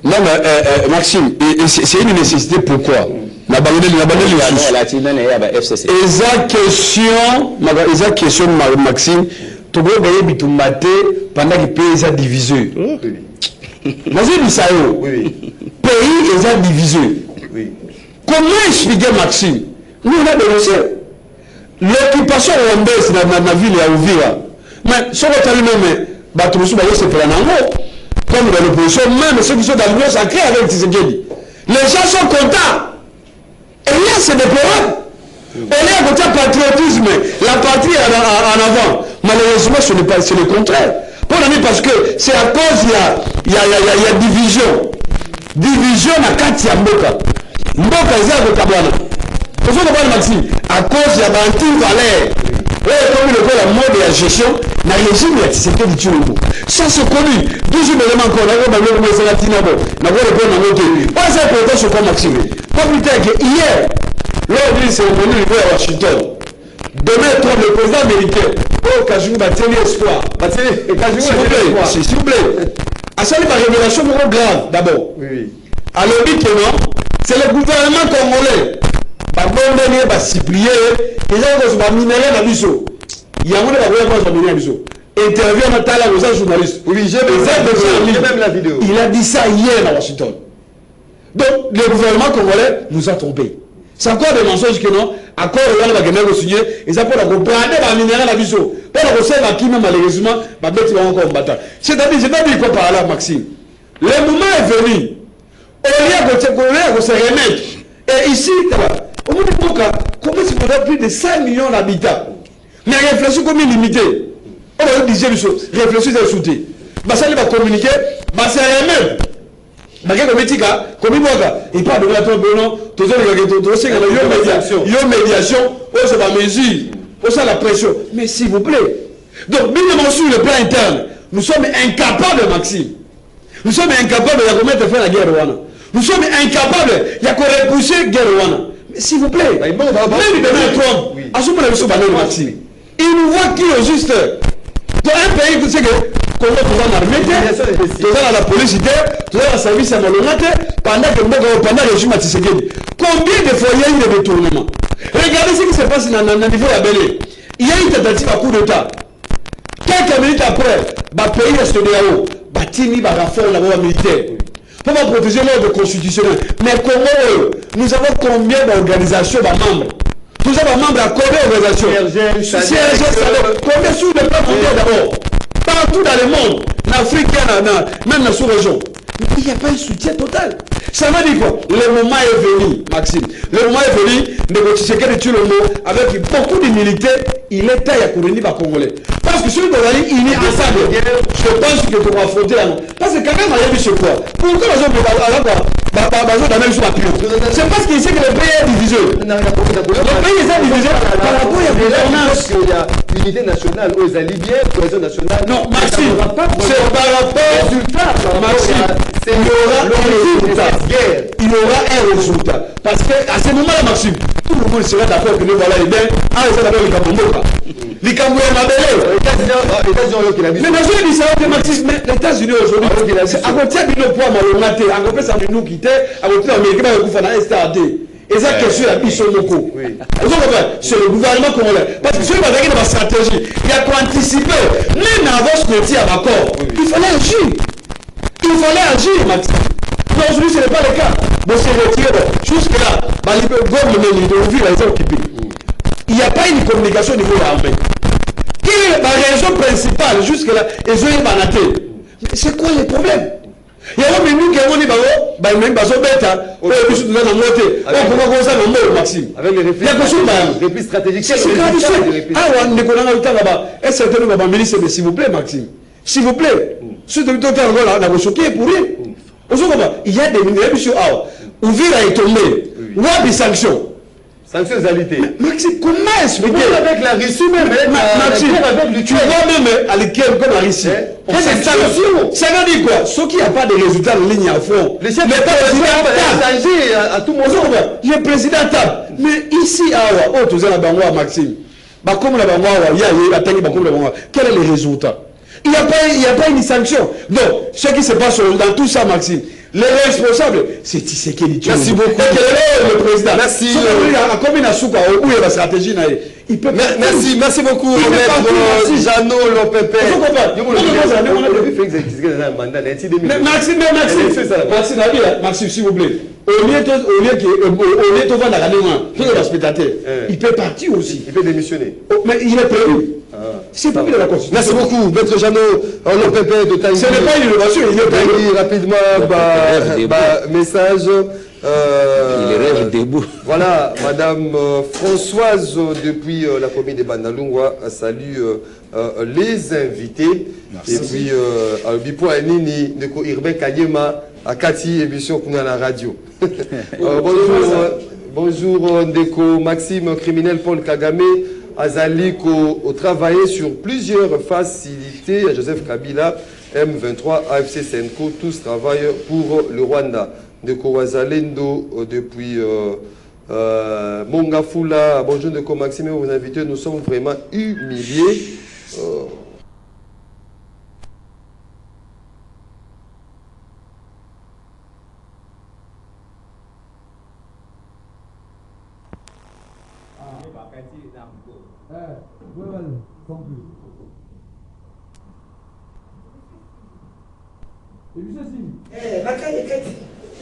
Non, mais Maxime, c'est une nécessité pourquoi? Eza question Maxime, tu peux gagner bitumate pendant que le pays est divisé. Pays est divisé. Comment expliquer Maxime? Nous on a dénoncé l'occupation rwandaise dans la ville de Uvira. Mais ce qu'on a dit, comme dans l'opposition, même ceux qui sont dans l'Union sacrée avec Tshisekedi. Les gens sont contents. Et là, c'est déplorable. On est à côté du patriotisme, la patrie en avant. Malheureusement, ce n'est pas, c'est le contraire. Parce que c'est à cause il y a division. Division à Katia Mboka. Mboka, c'est à côté de Tabana. Maxime, à cause il y a anti-valeur. Comme le la mode de la gestion, la régime de Tshisekedi du Tchouloumou. Ça c'est connu. 12 éléments encore, on a vu le Sénatinabo. On a vu le point de pas ça pour être sur quoi Maxime. Pas plus tard que hier, lors d'une cérémonie à Washington, demain, le président américain, oh, Kajou va tenir espoir. S'il vous plaît. À ça, il y a une révélation beaucoup grave, d'abord. Oui. Alors, dit que non, c'est le gouvernement congolais. Il va supplier, les gens vont minérer dans le biseau. Il y a un monde qui va minérer dans le biseau. Intervient dans la journaliste. Oui, j'ai même la vidéo. Il a dit ça hier à Washington. Donc, le gouvernement congolais nous a trompés. C'est encore des mensonges que non. Accord, il va gagner le signer. Et ça pour la comprendre, va minérer dans le biseau. Pour la recette, qui même malheureusement, va mettre encore en bataille. C'est-à-dire, je vais dire quoi par là, Maxime. Le moment est venu. On vient de se remettre. Et ici, au moins, comment il faudrait plus de 5 millions d'habitants? Mais réfléchir comme limité. On va dire les choses. Réfléchir sur le soutien. Ça va communiquer. Ça remet. Comme il parle de la trompe, non? Tout ça, il y a une médiation. On se va mesurer. On se la pression. Mais s'il vous plaît. Donc, minimum sur le plan interne, nous sommes incapables, Maxime. Nous sommes incapables de faire la guerre Rwanda. Nous sommes incapables de repousser la guerre Rwanda. S'il vous plaît, même Donald Trump, Maxime, il nous voit qui est juste. Dans un pays, tu sais que Congo, tu vas dans l'armée, tu vas dans la police, tu vas dans le service à Malonate, pendant le régime à Tshisekedi. Combien de fois il y a eu des détournements? Regardez ce qui se passe dans le niveau de Belé. Il y a une tentative à coup d'État. Quelques minutes après, le pays est CEDEAO, Batini va raffoler la loi militaire. Pour protéger l'ordre constitutionnel. Mais comment nous avons combien d'organisations membres? Nous avons membres à combien d'organisations? Combien sur le plan mondial d'abord? Partout dans le monde, l'Afrique, même dans la sous-région. Il n'y a pas un soutien total. Ça veut dire quoi? Le moment est venu, Maxime. Le moment est venu de Tshisekedi de Tshilombo avec beaucoup d'humilité. Il est taille à Kouréni par Congolais. Parce que celui qui est unis ensemble, je pense que tu vas affronter la non. Parce que quand même, il y a vu ce quoi. Pourquoi les gens c'est parce qu'il sait que le pays est divisé. Le pays est divisé par rapport à il y a unité nationale aux Libyens, cohésion nationale. Non, Maxime, c'est par rapport au résultat. Maxime, il y aura un résultat. Parce qu'à ce moment-là, Maxime, tout le monde sera d'accord que nous voilà les biens. Ah, ils sont d'accord avec Kabomboka. Les Kabouya Mabélé. Mais dans une édition de Maxime, les États-Unis aujourd'hui, à côté de nos poids malhonnêtes, à côté de nous quitter, à côté de l'Amérique, à côté de STAD. Et ça, question à Bissomoko. C'est le gouvernement congolais. Parce que si on a une stratégie, il y a qu'à anticiper. Même avant ce qu'on dit à l'accord, il fallait agir. Il fallait agir, Maxime. Non, aujourd'hui, ce n'est pas le cas. Bon, c'est retiré. Jusque-là, il n'y a pas une communication au niveau de l'armée. Quelle est la raison principale jusque-là? Et je vais m'arrêter. C'est quoi les problèmes? Il y a même nous qui avons dit, Maxime. Avec les répliques stratégiques. S'il vous plaît, Maxime. S'il vous plaît. Il y a des ministres ouvrir à étonner. Ou à des sanctions. Sanctions alité. Maxime, comment expliquer avec la Russie même, Maxime, tu vois même à l'équipe comme la Russie. C'est sanction. Ça veut dire quoi? Ceux qui n'ont pas de résultats en ligne à fond. Les chefs d'État à tout moment. Le président tape. Mais ici, tu as la Maxime. Quel est le résultat? Il n'y a pas une sanction. Donc, ce qui se passe dans tout ça, Maxime, les responsables, c'est Tshisekedi. Merci beaucoup. Le président. Merci. Comme il a où il y a la stratégie, il peut. Merci beaucoup. Jeannot Lopépé. Maxime, s'il vous plaît. Au lieu de vendre la il peut partir aussi. Il peut démissionner. Mais il est prévu. C'est pas de la Constitution. Merci beaucoup, Maître Jeannot Lopépé de Taïwan. Ce n'est pas une innovation, il est prévu. Rapidement, message. Il rêve debout. Voilà, Madame Françoise, depuis la commune de Bandalungwa, salue les invités. Merci. Et puis, Bipo Anini, Neko Irbe Kanyema, à Kati, émission qu'on a à la radio. Bonjour, Ndeko Maxime, criminel Paul Kagame, Azali, au travailler sur plusieurs facilités. Joseph Kabila, M23, AFC Senko, tous travaillent pour le Rwanda. Ndeko Wazalendo, depuis Mongafula. Bonjour, Ndeko Maxime, vos invités, nous sommes vraiment humiliés.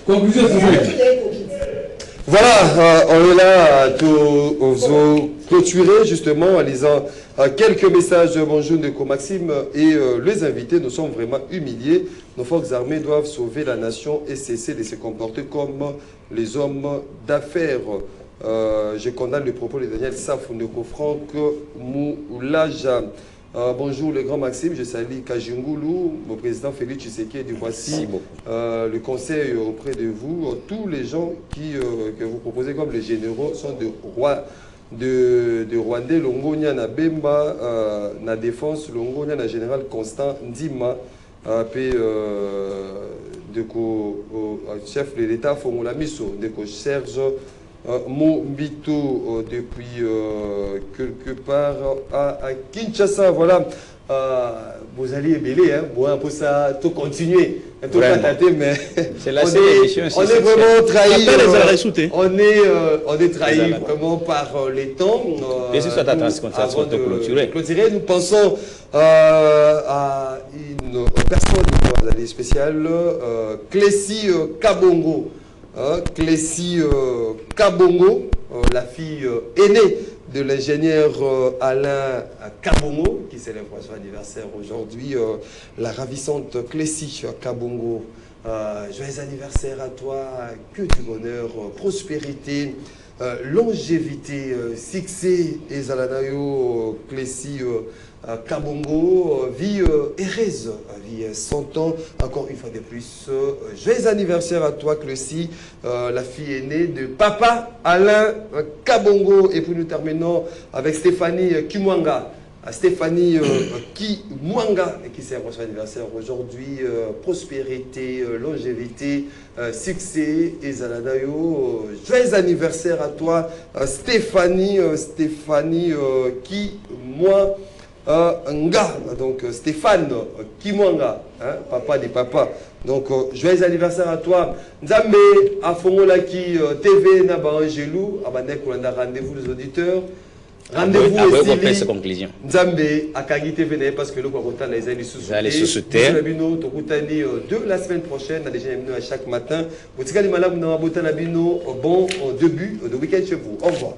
Conclusion, voilà, on est là pour clôturer justement en lisant quelques messages. Bonjour de Maxime et les invités. Nous sommes vraiment humiliés. Nos forces armées doivent sauver la nation et cesser de se comporter comme les hommes d'affaires. Je condamne le propos de Daniel Safou de Franck Moulaja. Bonjour le grand Maxime, je salue Kajungulu, mon président Félix Tshisekedi. Voici le conseil auprès de vous. Tous les gens que vous proposez comme les généraux sont de Rwandais. Longonia na Bemba, na défense, Longonia na général Constant Ndima, chef de l'État Formula Misso, de Serge Mombito depuis quelque part à Kinshasa. Voilà, vous allez ébélé, hein? Bon, un peu ça, tout continuer, tout tâter, mais c'est la émission. On est vraiment trahi. On est trahi vraiment par les temps. Et c'est ça ta transcontinence de clôturer. Nous pensons à une personne spéciale, Clécy Kabongo. Clécy Kabongo, la fille aînée de l'ingénieur Alain Kabongo, qui célèbre son anniversaire aujourd'hui. La ravissante Clécy Kabongo, joyeux anniversaire à toi, que du bonheur, prospérité, longévité, succès et Zalanayo Clécy Kabongo, vie heureuse, vie 100 ans, encore une fois de plus. Joyeux anniversaire à toi, Clécy, la fille aînée de papa Alain Kabongo. Et puis nous terminons avec Stéphanie Kimwanga. Stéphanie Kimwanga, qui célèbre son anniversaire aujourd'hui. Prospérité, longévité, succès et Zaladayo. Joyeux anniversaire à toi, Stéphanie Kimwanga. Nga, donc Stéphane Kimwanga, hein, papa des papas. Donc, joyeux anniversaire à toi. Nzambe, à Fongolaki TV, Naba Angelou, Abanek, on a rendez-vous les auditeurs. Rendez-vous aussi. Conclusion. Nzambe, à Kagi TV, parce que le Kwakotan, les années sous-terre. De la semaine prochaine, on a déjà à chaque matin. Bon début de week-end chez vous. Au revoir.